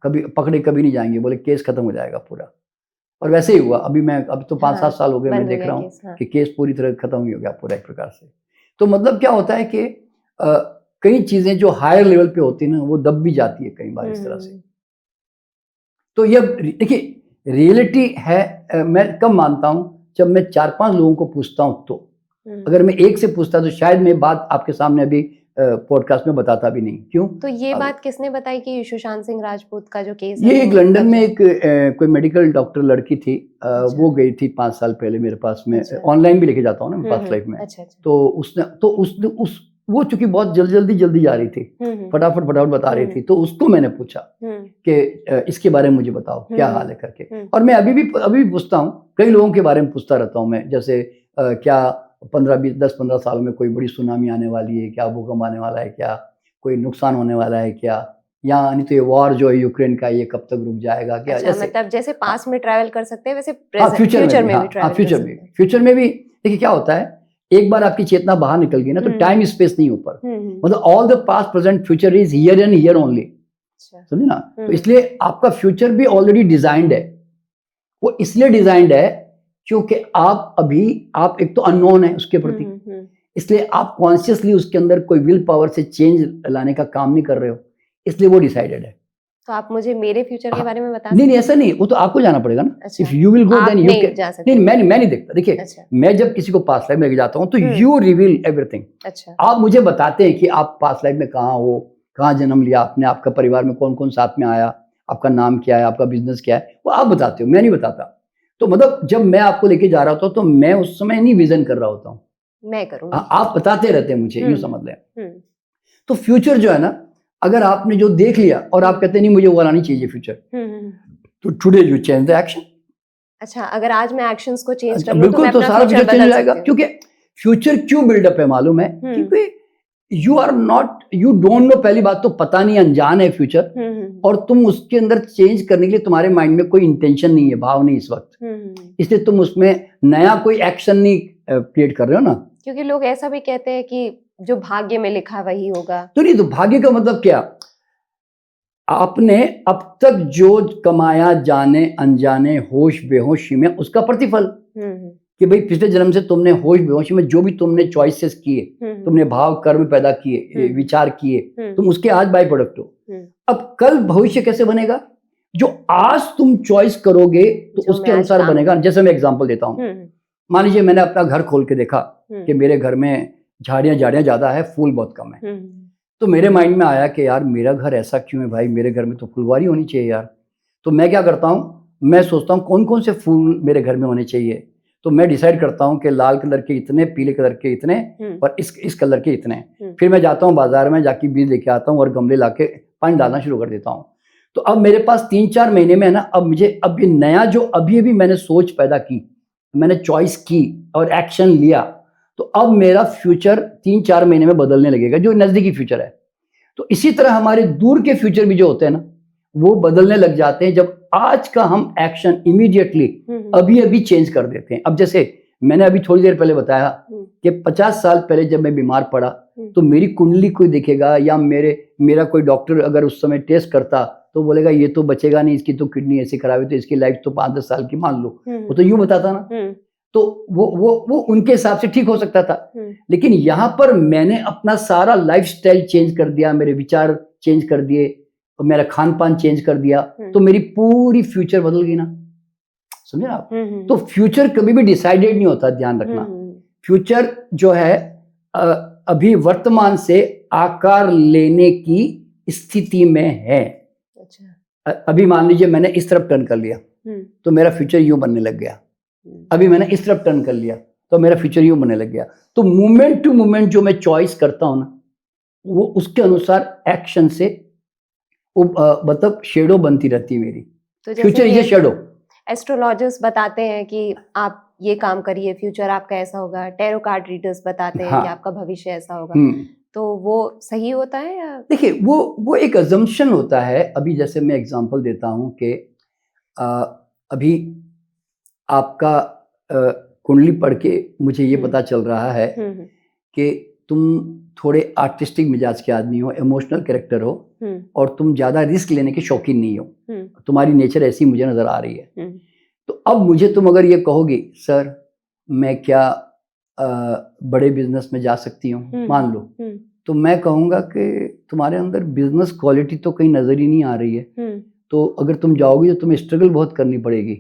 कभी पकड़े कभी नहीं जाएंगे, बोले केस खत्म हो जाएगा पूरा। और वैसे ही हुआ। अब तो 5-7 साल हो गए मैं देख रहा हूँ कि केस पूरी तरह खत्म ही हो गया पूरा एक प्रकार से। तो मतलब क्या होता है कि कई चीजें जो हायर लेवल पे होती है ना वो दब भी जाती है कई बार इस तरह से। तो ये देखिए रियलिटी है। मैं कब मानता हूँ जब मैं 4-5 लोगों को पूछता हूँ। तो अगर मैं एक से पूछता तो शायद मैं बात आपके सामने अभी पॉडकास्ट में बताता भी नहीं। क्यों? तो ये बात किसने बताई कि सुशांत सिंह राजपूत का जो केस ये एक लंदन में एक कोई मेडिकल डॉक्टर लड़की थी। अच्छा। वो गई थी 5 साल पहले मेरे पास में। अच्छा। ऑनलाइन भी लेके जाता हूँ ना पास्ट लाइफ में। अच्छा। तो उसने वो चूंकि बहुत जल्दी जा रही थी, फटाफट बता रही थी, तो उसको मैंने पूछा कि इसके बारे में मुझे बताओ क्या हाल है करके। और मैं अभी भी पूछता हूँ, कई लोगों के बारे में पूछता रहता हूँ मैं, जैसे क्या 10-15 साल में कोई बड़ी सुनामी आने वाली है क्या, भूकंप आने वाला है क्या, कोई नुकसान होने वाला है क्या, या नहीं तो ये वॉर जो है यूक्रेन का ये कब तक रुक जाएगा क्या। अच्छा, मतलब जैसे पास्ट में ट्रैवल कर सकते हैं वैसे फ्यूचर में भी ट्रैवल कर सकते हैं। फ्यूचर में भी देखिए क्या होता है, एक बार आपकी चेतना बाहर निकल गई ना तो टाइम स्पेस नहीं ऊपर, मतलब all the past present future is here and here only, समझे ना। तो इसलिए आपका फ्यूचर भी ऑलरेडी डिजाइंड है। वो इसलिए डिजाइंड है क्योंकि आप एक तो अननोन है उसके प्रति, इसलिए आप कॉन्शियसली उसके अंदर कोई विल पावर से चेंज लाने का काम नहीं कर रहे हो, इसलिए वो डिसाइडेड है। तो आप मुझे मेरे फ्यूचर के बारे में बता नहीं ऐसा नहीं, वो तो आपको जाना पड़ेगा ना। If you will go then you can. नहीं मैं नहीं देखता। देखिए मैं जब किसी को पास्ट लाइफ में लेके जाता हूँ तो यू रिवील एवरीथिंग। आप मुझे बताते हैं कि आप पास्ट लाइफ में कहाँ हो, कहाँ जन्म लिया आपने, आपका परिवार में कौन कौन साथ में आया, आपका नाम क्या है, आपका बिजनेस क्या है, वो आप बताते हो, मैं नहीं बताता। तो मतलब जब मैं आपको लेके जा रहा होता हूँ तो मैं उस समय नहीं विजन कर रहा होता हूँ, मैं करूँगा, आप बताते रहते हैं मुझे, यूँ समझ लें। तो फ्यूचर जो है ना, अगर आपने जो देख लिया और आप कहते नहीं मुझे वो नहीं चाहिए फ्यूचर, तो today you change the action. अच्छा, अगर आज मैं एक्शंस को चेंज कर लूं बिल्कुल, तो सारा फ्यूचर चेंज हो जाएगा। क्योंकि फ्यूचर क्यों बिल्डअप है मालूम है, क्योंकि यू डोंट नो, पहली बात तो पता नहीं, अनजान है फ्यूचर, और तुम उसके अंदर चेंज करने के लिए तुम्हारे माइंड में कोई इंटेंशन नहीं है, भाव नहीं इस वक्त, इसलिए तुम उसमें नया कोई एक्शन नहीं क्रिएट कर रहे हो ना। क्योंकि लोग ऐसा भी कहते हैं कि जो भाग्य में लिखा वही होगा। तो नहीं, तो भाग्य का मतलब क्या, आपने अब तक जो कमाया जाने अनजाने होश बेहोशी में उसका प्रतिफल, कि भाई पिछले जन्म से तुमने होश बेहोशी में जो भी तुमने चॉइसेस किए, तुमने भाव कर्म पैदा किए, विचार किए, तुम उसके आज बाय प्रोडक्ट हो। अब कल भविष्य कैसे बनेगा, जो आज तुम चॉइस करोगे तो उसके अनुसार बनेगा। जैसे मैं एग्जांपल देता हूँ, मान लीजिए मैंने अपना घर खोल के देखा कि मेरे घर में झाड़ियाँ ज्यादा है, फूल बहुत कम है, तो मेरे माइंड में आया कि यार मेरा घर ऐसा क्यों है भाई, मेरे घर में तो फुलवारी होनी चाहिए यार। तो मैं क्या करता हूँ, मैं सोचता हूँ कौन कौन से फूल मेरे घर में होने चाहिए, तो मैं डिसाइड करता हूँ कि लाल कलर के इतने, पीले कलर के इतने, और इस कलर के इतने। फिर मैं जाता हूँ बाजार में, जाके बीज लेके आता हूँ और गमले लाके पानी डालना शुरू कर देता हूँ। तो अब मेरे पास 3-4 महीने में है ना, अब मुझे अब ये नया जो अभी मैंने सोच पैदा की, मैंने चॉइस की और एक्शन लिया, तो अब मेरा फ्यूचर 3-4 महीने में बदलने लगेगा, जो नजदीकी फ्यूचर है। तो इसी तरह हमारे दूर के फ्यूचर भी जो होते हैं ना, वो बदलने लग जाते हैं जब आज का हम एक्शन इमीडिएटली अभी चेंज कर देते हैं। अब जैसे मैंने अभी थोड़ी देर पहले बताया कि 50 साल पहले जब मैं बीमार पड़ा, तो मेरी कुंडली कोई देखेगा या मेरा कोई डॉक्टर अगर उस समय टेस्ट करता तो बोलेगा ये तो बचेगा नहीं, इसकी तो किडनी ऐसी खराब है, तो इसकी लाइफ तो 5-10 साल की मान लो, वो तो यूं बताता ना। तो वो उनके हिसाब से ठीक हो सकता था, लेकिन यहाँ पर मैंने अपना सारा लाइफस्टाइल चेंज कर दिया, मेरे विचार चेंज कर दिए, और मेरा खान पान चेंज कर दिया, तो मेरी पूरी फ्यूचर बदल गई ना, समझे आप। तो फ्यूचर कभी भी डिसाइडेड नहीं होता, ध्यान रखना। फ्यूचर जो है अभी वर्तमान से आकार लेने की स्थिति में है। अच्छा। अभी मान लीजिए मैंने इस तरफ टर्न कर लिया तो मेरा फ्यूचर यूं बनने लग गया, अभी मैंने इस तरफ टर्न कर लिया तो मेरा फ्यूचर यूं बनने लग गया। तो मोमेंट टू मोमेंट जो मैं चॉइस करता हूं ना, वो उसके अनुसार एक्शन से वो मतलब शेडो बनती रहती है मेरी। तो future is a shadow. Astrologers बताते हैं कि आप ये काम करिए, फ्यूचर आपका ऐसा होगा। टैरो कार्ड रीडर्स बताते हैं कि आपका भविष्य ऐसा होगा। तो वो सही होता है या? देखिए वो एक अजम्पशन होता है। अभी जैसे मैं एग्जांपल देता हूं कि अभी आपका कुंडली पढ़ के मुझे ये पता चल रहा है कि तुम थोड़े आर्टिस्टिक मिजाज के आदमी हो, इमोशनल कैरेक्टर हो, और तुम ज्यादा रिस्क लेने के शौकीन नहीं हो, तुम्हारी नेचर ऐसी मुझे नजर आ रही है। तो अब मुझे तुम अगर ये कहोगी सर मैं क्या बड़े बिजनेस में जा सकती हूँ, मान लो, तो मैं कहूँगा कि तुम्हारे अंदर बिजनेस क्वालिटी तो कहीं नजर ही नहीं आ रही है। तो अगर तुम जाओगी तो तुम्हें स्ट्रगल बहुत करनी पड़ेगी,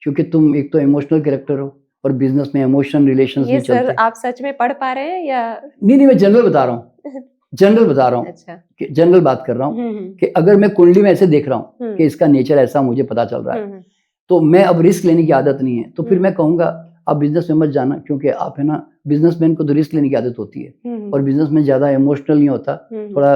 क्योंकि तुम एक तो इमोशनल कैरेक्टर हो और बिजनेस में इमोशन रिलेशंस नहीं चलते। सर आप सच में पढ़ पा रहे हैं या? नहीं मैं जनरल बता रहा हूँ, जनरल बता रहा हूँ। अच्छा। कि जनरल बात कर रहा हूँ कि अगर मैं कुंडली में ऐसे देख रहा हूँ कि इसका नेचर ऐसा मुझे पता चल रहा है, तो मैं अब रिस्क लेने की आदत नहीं है, तो फिर मैं कहूँगा आप बिजनेस में मत जाना, क्योंकि आप है ना, बिजनेसमैन को तो रिस्क लेने की आदत होती है, और बिजनेसमैन ज़्यादा इमोशनल नहीं होता, थोड़ा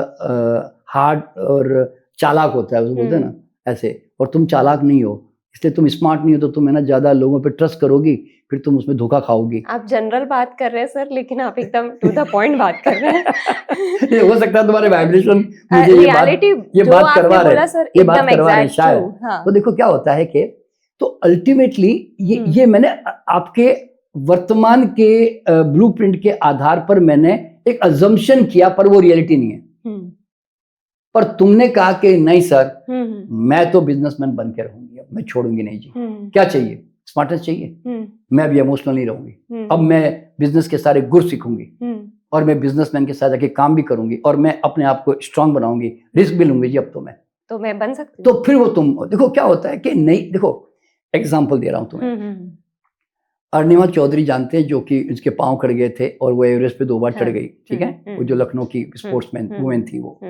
हार्ड और चालाक होता है, उसको बोलते हैं ना ऐसे, और तुम चालाक नहीं हो, इसलिए तुम स्मार्ट नहीं हो, तो तुम है ना ज़्यादा लोगों पे ट्रस्ट करोगी, फिर तुम उसमें धोखा खाओगी। आप जनरल बात कर रहे हैं सर, लेकिन आप एकदम टू द पॉइंट बात कर रहे हैं। ये हो सकता है तुम्हारे वाइब्रेशन मुझे रियलिटी ये जो बात आपने करवा रहे बोला हैं, सर, ये बात एकदम करवा रहे हैं एग्जैक्ट शायद। ट्रू। हाँ। तो देखो क्या होता है कि तो अल्टीमेटली ये मैंने आपके वर्तमान के ब्लूप्रिंट के आधार पर मैंने एक अजम्पशन किया, पर वो रियलिटी नहीं है। पर तुमने कहा कि नहीं सर, मैं तो बिजनेसमैन बन के रहूंगी, अब मैं छोड़ूंगी नहीं जी। क्या चाहिए? स्मार्टनेस चाहिए। मैं अभी इमोशनल नहीं रहूंगी, अब मैं बिजनेस के सारे गुर सीखूंगी, और मैं बिजनेसमैन के साथ जाके काम भी करूंगी, और मैं अपने आप को स्ट्रांग बनाऊंगी, रिस्क भी लूंगी जी। अब तो मैं बन सकती हूँ। तो फिर वो तुम देखो क्या होता है कि नहीं, देखो एग्जाम्पल दे रहा हूं तुम्हें। अरुणिमा चौधरी जानते हैं, जो कि उसके पांव कट गए थे और वो एवरेस्ट पे 2 बार चढ़ गई, ठीक है, वो जो लखनऊ की स्पोर्ट्समैन वुमेन थी वो।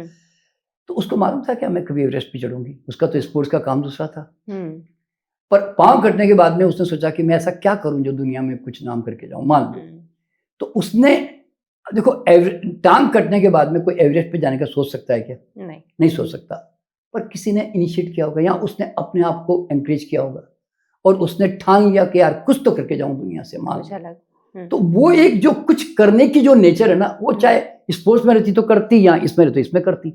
तो उसको मालूम था कि मैं कभी एवरेस्ट पे चढ़ूंगी, उसका तो स्पोर्ट्स का काम दूसरा था। पर पांव कटने के बाद में उसने सोचा कि मैं ऐसा क्या करूं जो दुनिया में कुछ नाम करके जाऊं, मान लो। तो उसने देखो, टांग कटने के बाद में कोई एवरेस्ट पे जाने का सोच सकता है क्या? नहीं सोच सकता। पर किसी ने इनिशिएट किया होगा, या उसने अपने आप को एनकरेज किया होगा, और उसने ठान लिया कि यार कुछ तो करके जाऊं दुनिया से, मान। तो वो एक जो कुछ करने की जो नेचर है ना, वो चाहे स्पोर्ट्स में रहती तो करती, या इसमें रहती तो इसमें करती,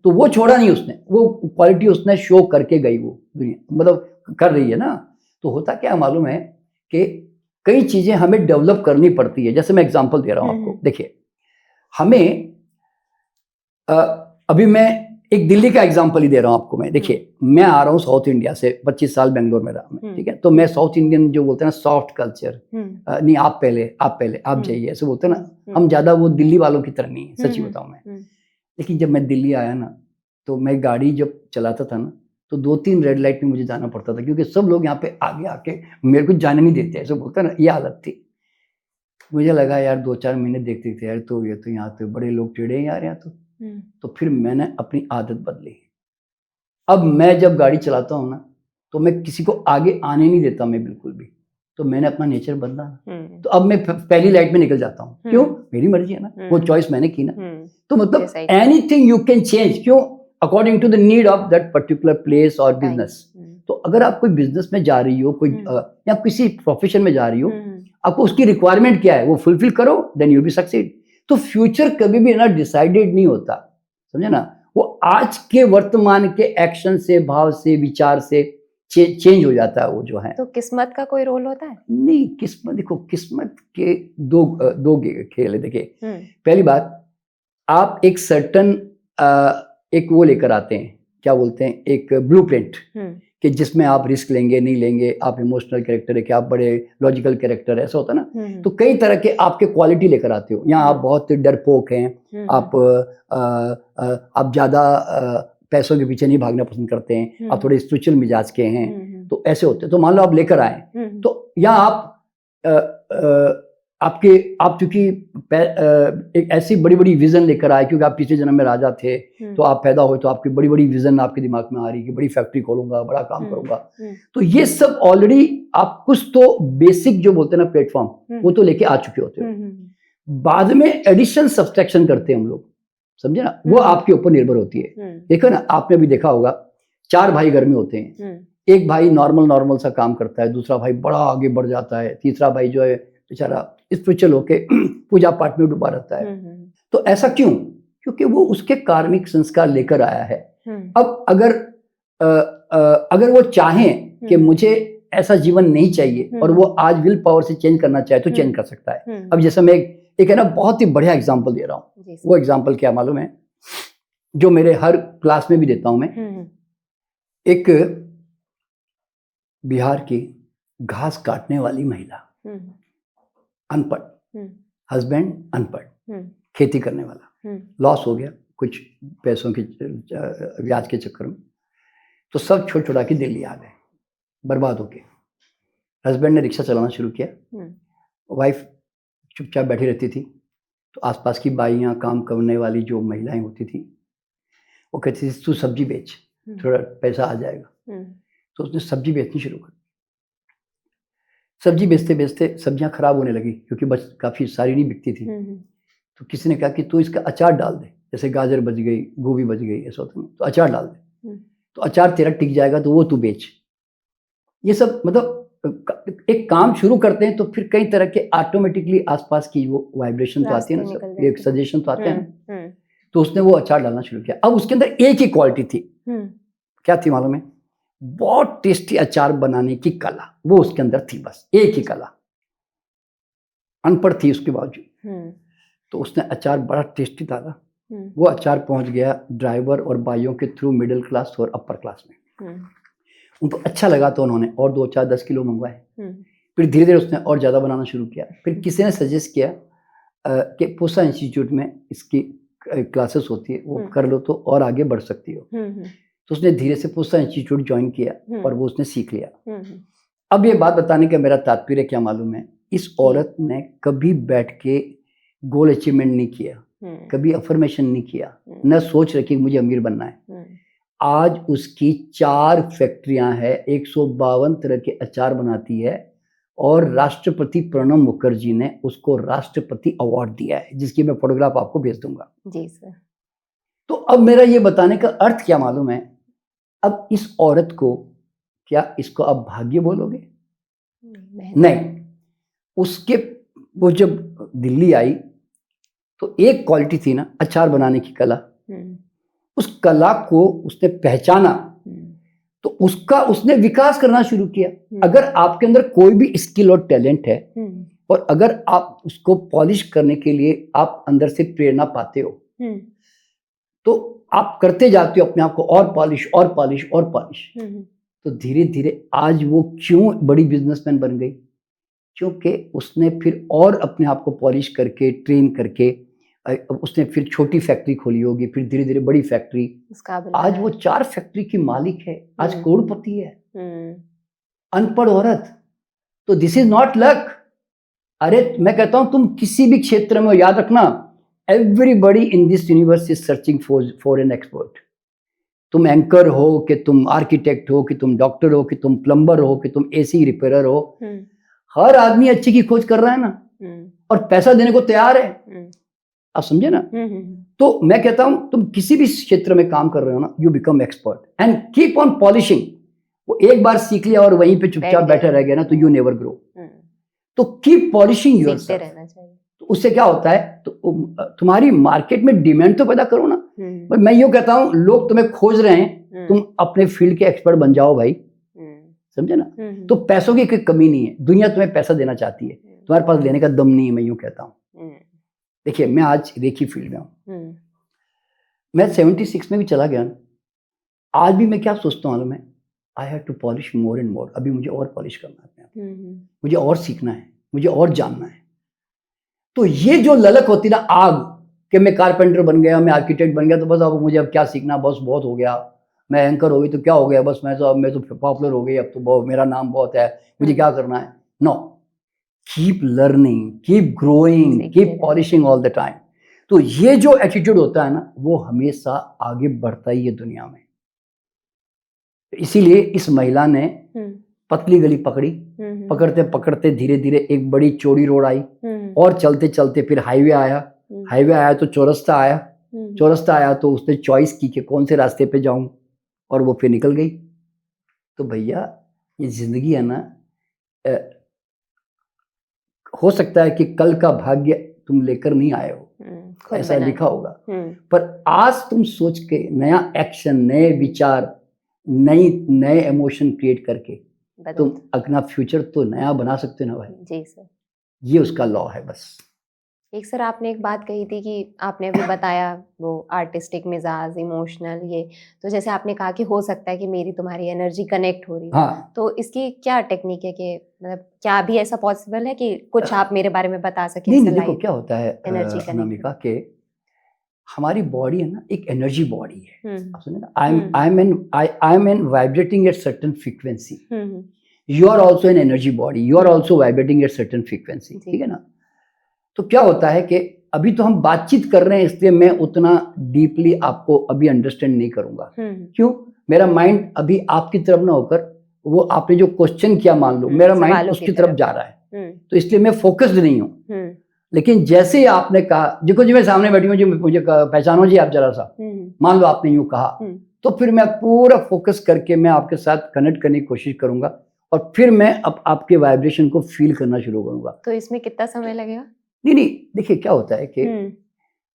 तो वो छोड़ा नहीं उसने, वो क्वालिटी उसने शो करके गई, वो दुनिया मतलब कर रही है ना। तो होता क्या मालूम है कि कई चीजें हमें डेवलप करनी पड़ती है। जैसे मैं एग्जांपल दे रहा हूं आपको, देखिए हमें अभी मैं एक दिल्ली का एग्जांपल ही दे रहा हूं आपको मैं। देखिए मैं आ रहा हूं साउथ इंडिया से, 25 साल बेंगलोर में रहा मैं, ठीक है। तो मैं साउथ इंडियन जो बोलते हैं ना, सॉफ्ट कल्चर, नहीं आप पहले आप जाइए, ऐसे बोलते हैं ना, हम ज्यादा वो दिल्ली वालों की तरह नहीं है, सच्ची बताऊं मैं। लेकिन जब मैं दिल्ली आया ना, तो मैं गाड़ी जब चलाता था ना, तो 2-3 रेड लाइट में मुझे जाना पड़ता था, क्योंकि सब लोग यहाँ पे आगे आके मेरे को जाने नहीं देते, ऐसे बोलते हैं ना, ये हालत थी। मुझे लगा यार 2-4 महीने देखते थे यार, तो ये तो यहाँ तो बड़े लोग टेढ़े हैं यार यहाँ तो फिर मैंने अपनी आदत बदली। अब मैं जब गाड़ी चलाता हूँ ना, तो मैं किसी को आगे आने नहीं देता, मैं बिल्कुल भी। तो मैंने अपना नेचर बदला, तो अब मैं पहली लाइट में निकल जाता हूँ। क्यों? मेरी मर्जी है ना, वो चॉइस मैंने की ना। तो मतलब एनीथिंग यू कैन चेंज, क्यों? According to the need of that particular place और बिजनेस। तो अगर आप कोई बिजनेस में जा रही हो, कोई या किसी प्रोफेशन में जा रही हो, आपको उसकी रिक्वायरमेंट क्या है वो फुलफिल करो, देन यू बी सक्सीड। तो फ्यूचर कभी भी ना डिसाइडेड नहीं होता, समझे ना, वो आज के वर्तमान के एक्शन से, भाव से, विचार से चेंज हो जाता है वो जो है। तो किस्मत का कोई रोल होता है? नहीं, किस्मत देखो, किस्मत के दो खेल है। देखिए पहली बात, आप एक सर्टन एक वो लेकर आते हैं, क्या बोलते हैं, एक ब्लूप्रिंट, कि जिसमें आप रिस्क लेंगे नहीं लेंगे, आप इमोशनल कैरेक्टर है कि आप बड़े लॉजिकल कैरेक्टर है, ऐसा होता है ना। तो कई तरह के आपके क्वालिटी लेकर आते हो। यहाँ आप बहुत डरपोक हैं, आप ज्यादा पैसों के पीछे नहीं भागना पसंद करते हैं, आप थोड़े स्पिरिचुअल मिजाज के हैं, तो ऐसे होते हैं। तो मान लो आप लेकर आए, तो यहाँ आप आप चूंकि एक ऐसी बड़ी बड़ी विजन लेकर आए, क्योंकि आप पिछले जन्म में राजा थे, तो आप पैदा हुए तो आपकी बड़ी बड़ी विजन आपके दिमाग में आ रही कि बड़ी फैक्ट्री खोलूंगा, बड़ा काम करूंगा। तो ये सब ऑलरेडी आप कुछ तो बेसिक जो बोलते हैं ना प्लेटफॉर्म, वो तो लेके आ चुके होते हो। बाद में एडिशन सब्सट्रैक्शन करते हैं हम लोग, समझे ना, वो आपके ऊपर निर्भर होती है। देखो ना, आपने भी देखा होगा, 4 भाई घर में होते हैं, एक भाई नॉर्मल सा काम करता है, दूसरा भाई बड़ा आगे बढ़ जाता है, तीसरा भाई जो है बेचारा स्पिरिचुअल होके पूजा पाठ में डूबा रहता है। तो ऐसा क्यों? क्योंकि वो उसके कार्मिक संस्कार लेकर आया है। अब अगर वो चाहें कि मुझे ऐसा जीवन नहीं चाहिए, और वो आज विल पावर से चेंज करना चाहे, तो चेंज कर सकता है। अब जैसे मैं एक है ना बहुत ही बढ़िया एग्जाम्पल दे रहा हूँ। वो एग्जाम्पल क्या मालूम है, जो मेरे हर क्लास में भी देता हूं मैं। एक बिहार की घास काटने वाली महिला, अनपढ़, हस्बैंड अनपढ़, खेती करने वाला, लॉस हो गया कुछ पैसों के ब्याज के चक्कर में, तो सब छोड़ छुड़ा के दिल्ली आ गए, बर्बाद हो गए। हस्बैंड ने रिक्शा चलाना शुरू किया, वाइफ चुपचाप बैठी रहती थी। तो आसपास की बाइयाँ, काम करने वाली जो महिलाएं होती थी, वो कहती थी तू सब्जी बेच, थोड़ा पैसा आ जाएगा। तो उसने सब्जी बेचनी शुरू कर दी। सब्जी बेचते बेचते सब्जियां खराब होने लगी क्योंकि बस काफ़ी सारी नहीं बिकती थी। तो किसी ने कहा कि तू इसका अचार डाल दे, जैसे गाजर बच गई, गोभी बच गई, ऐसा होता है, तो अचार डाल दे, तो अचार तेरा टिक जाएगा, तो वो तू बेच। ये सब मतलब एक काम शुरू करते हैं तो फिर कई तरह के ऑटोमेटिकली आसपास की वो वाइब्रेशन तो आती है ना, सब एक सजेशन तो आते हैं ना। तो उसने वो अचार डालना शुरू किया। अब उसके अंदर एक ही क्वालिटी थी, क्या थी मालूम है? बहुत टेस्टी अचार बनाने की कला, वो उसके अंदर थी, बस एक ही कला। अनपढ़ थी उसके बावजूद। तो उसने अचार बड़ा टेस्टी डाला। वो अचार पहुंच गया ड्राइवर और भाइयों के थ्रू मिडिल क्लास और अपर क्लास में। उनको अच्छा लगा तो उन्होंने और 2, 4, 10 किलो मंगवाए। फिर धीरे धीरे उसने और ज़्यादा बनाना शुरू किया। फिर किसी ने सजेस्ट किया कि पूसा इंस्टीट्यूट में इसकी क्लासेस होती है, वो कर लो तो और आगे बढ़ सकती हो। तो उसने धीरे से पूसा इंस्टीट्यूट ज्वाइन किया और वो उसने सीख लिया। अब ये बात बताने का मेरा तात्पर्य क्या मालूम है? इस औरत ने कभी बैठ के गोल अचीवमेंट नहीं किया, कभी अफर्मेशन नहीं किया, न सोच रखी मुझे अमीर बनना है। आज उसकी 4 फैक्ट्रियां हैं, 152 तरह के अचार बनाती है और राष्ट्रपति प्रणब मुखर्जी ने उसको राष्ट्रपति अवार्ड दिया है, जिसकी मैं फोटोग्राफ आपको भेज दूंगा। जी सर। तो अब मेरा ये बताने का अर्थ क्या मालूम है? अब इस औरत को, क्या इसको आप भाग्य बोलोगे? नहीं। उसके वो जब दिल्ली आई तो एक क्वालिटी थी ना, अचार बनाने की कला। उस कला को उसने पहचाना तो उसका उसने विकास करना शुरू किया। अगर आपके अंदर कोई भी स्किल और टैलेंट है और अगर आप उसको पॉलिश करने के लिए आप अंदर से प्रेरणा पाते हो तो आप करते जाते हो अपने आप को और पॉलिश और पॉलिश और पॉलिश। तो धीरे धीरे आज वो क्यों बड़ी बिजनेसमैन बन गई? क्योंकि उसने फिर और अपने आप को पॉलिश करके ट्रेन करके उसने फिर छोटी फैक्ट्री खोली होगी, फिर धीरे धीरे बड़ी फैक्ट्री। आज वो 4 फैक्ट्री की मालिक है, आज करोड़पति है। अनपढ़ औरत। तो दिस इज नॉट लक। अरे मैं कहता हूं तुम किसी भी क्षेत्र में याद रखना, everybody in this universe is searching for an expert. तुम एंकर हो कि तुम आर्किटेक्ट हो कि तुम डॉक्टर हो कि तुम प्लम्बर हो कि तुम एसी रिपेयरर हो, हर आदमी अच्छे की खोज कर रहा है ना, और पैसा देने को तैयार है। आप समझे ना? तो मैं कहता हूं तुम किसी भी क्षेत्र में काम कर रहे हो ना, you become expert and keep on polishing. वो एक बार सीख लिया और वहीं पे चुपचाप बैठे रह गया ना, तो यू नेवर ग्रो। तो कीप पॉलिशिंग योरसेल्फ। तो उससे क्या होता है? तो तुम्हारी मार्केट में डिमांड तो पैदा करो ना। पर मैं यूं कहता हूं, लोग तुम्हें खोज रहे हैं, तुम अपने फील्ड के एक्सपर्ट बन जाओ भाई। समझे ना? तो पैसों की कोई कमी नहीं है, दुनिया तुम्हें पैसा देना चाहती है, तुम्हारे पास लेने का दम नहीं है, मैं यूं कहता हूं। देखिए मैं आज रेकी फील्ड में हूं, मैं 76 में भी चला गया ना, आज भी मैं क्या सोचता हूँ मालूम है? I have to polish more and more. अभी मुझे और पॉलिश करना है, मुझे और सीखना है, मुझे और जानना है। तो ये जो ललक होती ना, आग कि मैं कारपेंटर बन गया, मैं आर्किटेक्ट बन गया, तो बस अब मुझे अब क्या सीखना, बस बहुत हो गया, मैं एंकर हो गई तो क्या हो गया, बस मैं तो पॉपुलर हो गई, अब तो मेरा नाम बहुत है, मुझे क्या करना है? No, keep learning, keep growing, keep polishing all the time. तो ये जो एटीट्यूड होता है ना, वो हमेशा आगे बढ़ता ही है दुनिया में। इसीलिए इस महिला ने पतली गली पकड़ी, पकड़ते पकड़ते धीरे धीरे एक बड़ी चौड़ी रोड आई, और चलते चलते फिर हाईवे आया, हाईवे आया तो चौरस्ता आया, चौरस्ता आया तो उसने चॉइस की कि कौन से रास्ते पे जाऊं, और वो फिर निकल गई। तो भैया ये जिंदगी है ना, हो सकता है कि कल का भाग्य तुम लेकर नहीं आए हो, ऐसा लिखा होगा, पर आज तुम सोच के नया एक्शन, नए विचार, नए इमोशन क्रिएट करके तुम अपना फ्यूचर तो नया बना सकते हो ना भाई। जी सर, ये उसका लॉ है बस। एक सर आपने एक बात कही थी कि आपने अभी बताया वो आर्टिस्टिक मिजाज, इमोशनल, ये तो जैसे आपने कहा कि हो सकता है कि मेरी तुम्हारी एनर्जी कनेक्ट हो रही है। हाँ। तो इसकी क्या टेक्निक है कि मतलब क्या अभी ऐसा पॉसिबल है कि कुछ आप मेरे बारे में बता सकें? नहीं, देखो क्या होता है एनर्जी अनामिका के, हमारी बॉडी है ना, एक एनर्जी बॉडी है। आप सुनिए ना, I am an vibrating at certain frequency, you are also an energy body, you are also vibrating at certain frequency. ठीक है ना? तो क्या होता है कि अभी तो हम बातचीत कर रहे हैं, इसलिए मैं उतना डीपली आपको अभी अंडरस्टैंड नहीं करूंगा। क्यों? मेरा माइंड अभी आपकी तरफ ना होकर वो आपने जो क्वेश्चन किया, मान लो मेरा माइंड उसकी तरफ जा रहा है, तो इसलिए मैं फोकस्ड नहीं हूँ। लेकिन जैसे ही आपने कहा, देखो जी मैं सामने बैठी हूँ जी, मुझे पहचानो जी आप जरा सा, मान लो आपने यूँ कहा, तो फिर मैं पूरा फोकस करके मैं आपके साथ कनेक्ट करने की कोशिश करूंगा और फिर मैं अब आपके वाइब्रेशन को फील करना शुरू करूंगा। तो इसमें कितना समय लगेगा? नहीं, देखिए क्या होता है कि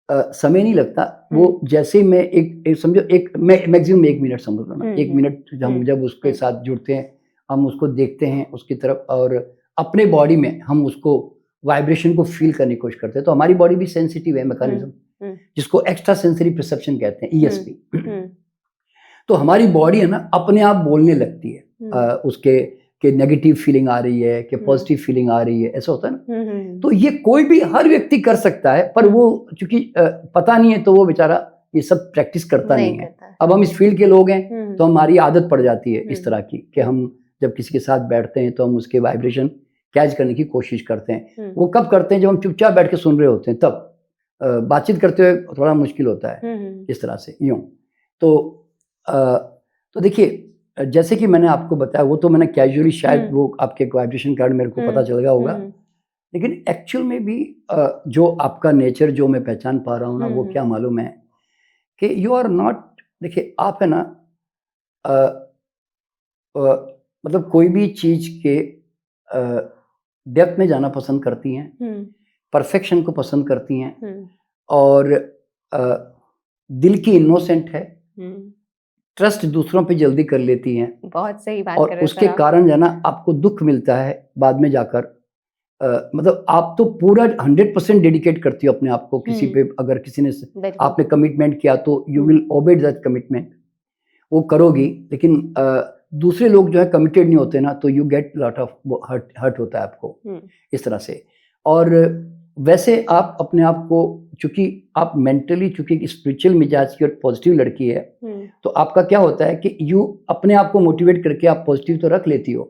समय नहीं लगता, वो जैसे ही मैं एक समझो एक मैक्सिमम 1 मिनट समझ लो ना, 1 मिनट हम जब उसके साथ जुड़ते हैं, हम उसको देखते हैं उसकी तरफ और अपने बॉडी में हम उसको वाइब्रेशन को फील करने की कोशिश करते हैं, तो हमारी बॉडी भी सेंसिटिव है, मैकेनिज्म जिसको एक्स्ट्रा सेंसरी परसेप्शन कहते हैं, ESP। तो हमारी बॉडी है ना अपने आप बोलने लगती है उसके कि नेगेटिव फीलिंग आ रही है कि पॉजिटिव फीलिंग आ रही है, ऐसा होता है ना। तो ये कोई भी हर व्यक्ति कर सकता है, पर वो चूंकि पता नहीं है तो वो बेचारा ये सब प्रैक्टिस करता नहीं है। अब हम इस फील्ड के लोग हैं तो हमारी आदत पड़ जाती है इस तरह की कि हम जब किसी के साथ बैठते हैं तो हम उसके वाइब्रेशन कैच करने की कोशिश करते हैं। वो कब करते हैं? जब हम चुपचाप बैठ के सुन रहे होते हैं, तब बातचीत करते हुए थोड़ा मुश्किल होता है इस तरह से यूँ। तो देखिए जैसे कि मैंने आपको बताया, वो तो मैंने कैजुअली शायद वो आपके वाइब्रेशन कार्ड मेरे को पता चल गया होगा, लेकिन एक्चुअल में भी जो आपका नेचर जो मैं पहचान पा रहा हूँ ना, वो क्या मालूम है कि यू आर नॉट, देखिए आप है ना मतलब कोई भी चीज के डेप्थ में जाना पसंद करती हैं, परफेक्शन को पसंद करती हैं और दिल की इनोसेंट है, ट्रस्ट दूसरों पे जल्दी कर लेती हैं। बहुत सही बात और कर रहे हैं उसके कारण है ना आपको दुख मिलता है बाद में जाकर। मतलब आप तो पूरा 100% डेडिकेट करती हो अपने आप को किसी पे, अगर किसी ने आपने कमिटमेंट किया तो यू विल ओबे दैट कमिटमेंट, वो करोगी। लेकिन दूसरे लोग जो है कमिटेड नहीं होते ना, तो you get lot of hurt होता है आपको इस तरह से। और वैसे आप अपने आप को, चूंकि आप मेंटली चूंकि स्पिरिचुअल मिजाज की और पॉजिटिव लड़की है, तो आपका क्या होता है कि यू अपने आप को मोटिवेट करके आप पॉजिटिव तो रख लेती हो,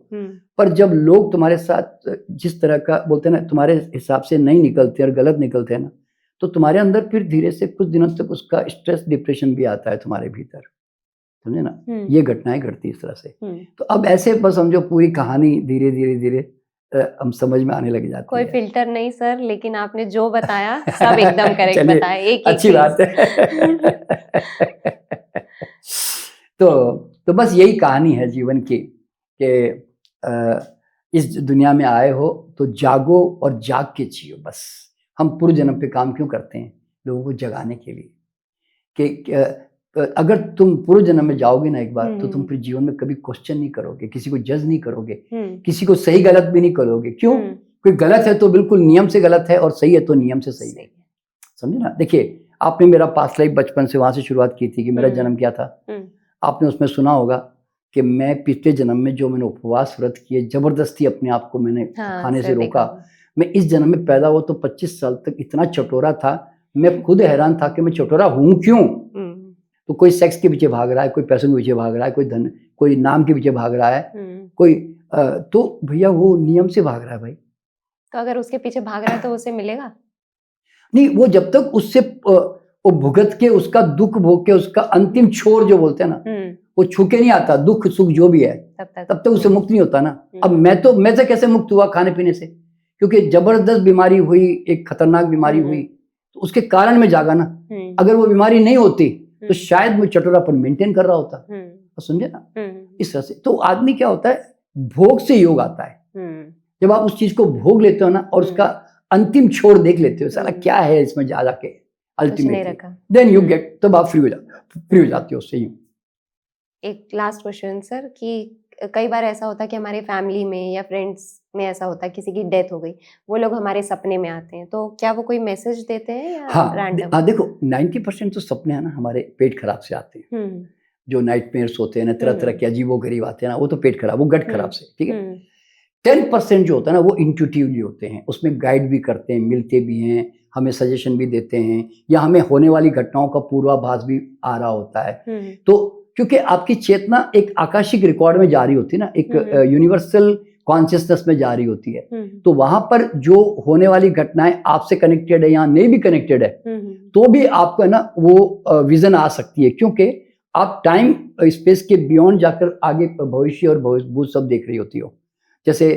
पर जब लोग तुम्हारे साथ जिस तरह का बोलते हैं ना, तुम्हारे हिसाब से नहीं निकलते और गलत निकलते हैं ना, तो तुम्हारे अंदर फिर धीरे से कुछ दिनों तक उसका स्ट्रेस डिप्रेशन भी आता है तुम्हारे भीतर, समझे ना। ये घटनाएं घटती इस तरह से। तो अब ऐसे बस समझो पूरी कहानी धीरे धीरे धीरे हम समझ में आने लग जाती कोई है। फिल्टर नहीं सर, लेकिन आपने जो बताया सब एकदम करेक्ट बताया, एक अच्छी बात है। तो बस यही कहानी है जीवन की कि इस दुनिया में आए हो तो जागो और जाग के जियो। बस हम पूर्व जन्म पे काम क्यों करते हैं? लोगों को जगाने के लिए कि अगर तुम पूर्व जन्म में जाओगे ना एक बार, तो तुम फिर जीवन में कभी क्वेश्चन नहीं करोगे, किसी को जज नहीं करोगे, किसी को सही गलत भी नहीं करोगे। क्यों? कोई गलत है तो बिल्कुल नियम से गलत है और सही है तो नियम से सही है, समझे ना। देखिए आपने मेरा पास्ट लाइफ बचपन से वहां से शुरुआत की थी कि मेरा जन्म क्या था। आपने उसमें सुना होगा कि मैं पिछले जन्म में जो मैंने उपवास व्रत किए, जबरदस्ती अपने आप को मैंने खाने से रोका, मैं इस जन्म में पैदा हुआ तो 25 साल तक इतना चटोरा था, मैं खुद हैरान था कि मैं चटोरा हूँ क्यों। तो कोई सेक्स के पीछे भाग रहा है, कोई पैसों के पीछे भाग रहा है, कोई धन, कोई नाम के पीछे भाग रहा है, कोई तो भैया वो नियम से भाग रहा है भाई। तो अगर उसके पीछे भाग रहा है तो उसे मिलेगा नहीं। वो जब तक उससे वो भुगत के उसका दुख भोग के उसका अंतिम छोर जो बोलते हैं ना, वो छू के नहीं आता, दुख सुख जो भी है, तब तक उसे मुक्त नहीं होता ना। अब मैं से कैसे मुक्त हुआ खाने पीने से? क्योंकि जबरदस्त बीमारी हुई, एक खतरनाक बीमारी हुई, तो उसके कारण में जागा ना। अगर वो बीमारी नहीं होती तो शायद मैं चटोरापन मेंटेन कर रहा होता, तो समझे ना इस तरह से। तो आदमी क्या होता है, भोग से योग आता है। जब आप उस चीज को भोग लेते हो ना और उसका अंतिम छोर देख लेते हो, साला क्या है इसमें जा जाके अल्टीमेटली, देन यू गेट, तब आप फ्री हो जाते हो उससे। एक लास्ट क्वेश्चन सर, कि कई बार ऐसा होता है कि हमारे फैमिली में या फ्रेंड्स में ऐसा होता है किसी की डेथ हो गई, वो लोग हमारे सपने में आते हैं, तो क्या वो कोई मैसेज देते हैं या रैंडम? देखो 90% तो सपने हैं ना हमारे पेट खराब से आते हैं। जो नाइटमेयर्स होते हैं ना, तरह तरह के अजीबोगरीब आते हैं ना, वो तो पेट खराब, वो गट खराब से, ठीक है। 10% जो होता है ना वो इंट्यूटिवली होते हैं, उसमें गाइड भी करते हैं, मिलते भी हैं, हमें सजेशन भी देते हैं, या हमें होने वाली घटनाओं का पूर्वाभास भी आ रहा होता है। तो क्योंकि आपकी चेतना एक आकाशिक रिकॉर्ड में जारी होती है ना, एक यूनिवर्सल कॉन्शियसनेस में जारी होती है, तो वहां पर जो होने वाली घटनाएं आपसे कनेक्टेड है या नहीं भी कनेक्टेड है, तो भी आपको है ना वो विजन आ सकती है, क्योंकि आप टाइम स्पेस के बियॉन्ड जाकर आगे भविष्य और भूत सब देख रही होती हो। जैसे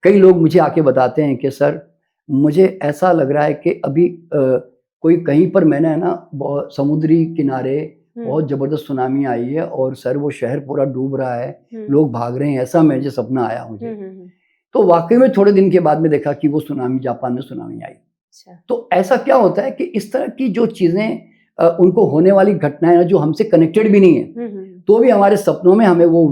कई लोग मुझे आके बताते हैं कि सर मुझे ऐसा लग रहा है कि अभी कोई कहीं पर मैंने है ना बहुत समुद्री किनारे बहुत जबरदस्त सुनामी आई है और सर वो शहर पूरा डूब रहा है, लोग भाग रहे हैं, ऐसा मुझे सपना आया मुझे। तो वाकई में थोड़े दिन के बाद में देखा कि वो सुनामी, जापान में सुनामी आई। तो ऐसा क्या होता है कि इस तरह की जो चीजें उनको होने वाली घटनाएं जो हमसे कनेक्टेड भी नहीं है, तो भी हमारे सपनों में हमें वो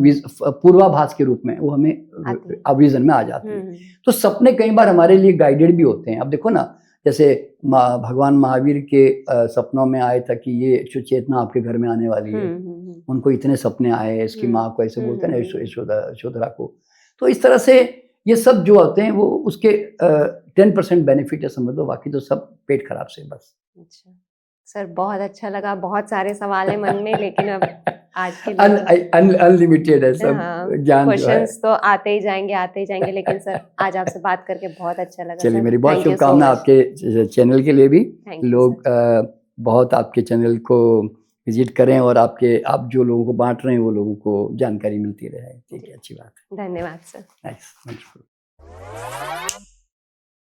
पूर्वाभास के रूप में वो हमें विजन में आ जाती है। तो सपने कई बार हमारे लिए गाइडेड भी होते हैं। अब देखो ना, जैसे भगवान महावीर के सपनों में आया था कि ये चेतना आपके घर में आने वाली है। उनको इतने सपने आए, इसकी माँ को ऐसे बोलते हैं ना, यशोधरा को। तो इस तरह से ये सब जो होते हैं वो उसके 10% बेनिफिट है समझ लो, बाकी तो सब पेट खराब से बस। अच्छा सर, बहुत अच्छा लगा। बहुत सारे सवाल है मन में, लेकिन अब आज के लिए अनलिमिटेड है सब। हाँ, ज्ञान क्वेश्चंस तो आते ही जाएंगे, लेकिन सर आज आपसे बात करके बहुत अच्छा लगा। चलिए, मेरी बहुत शुभकामना आपके चैनल के लिए भी। लोग बहुत आपके चैनल को विजिट करें और आप जो लोगों को बांट रहे हैं वो लोगों को जानकारी मिलती रहे। ठीक है, अच्छी बात है। धन्यवाद सर। नाइस।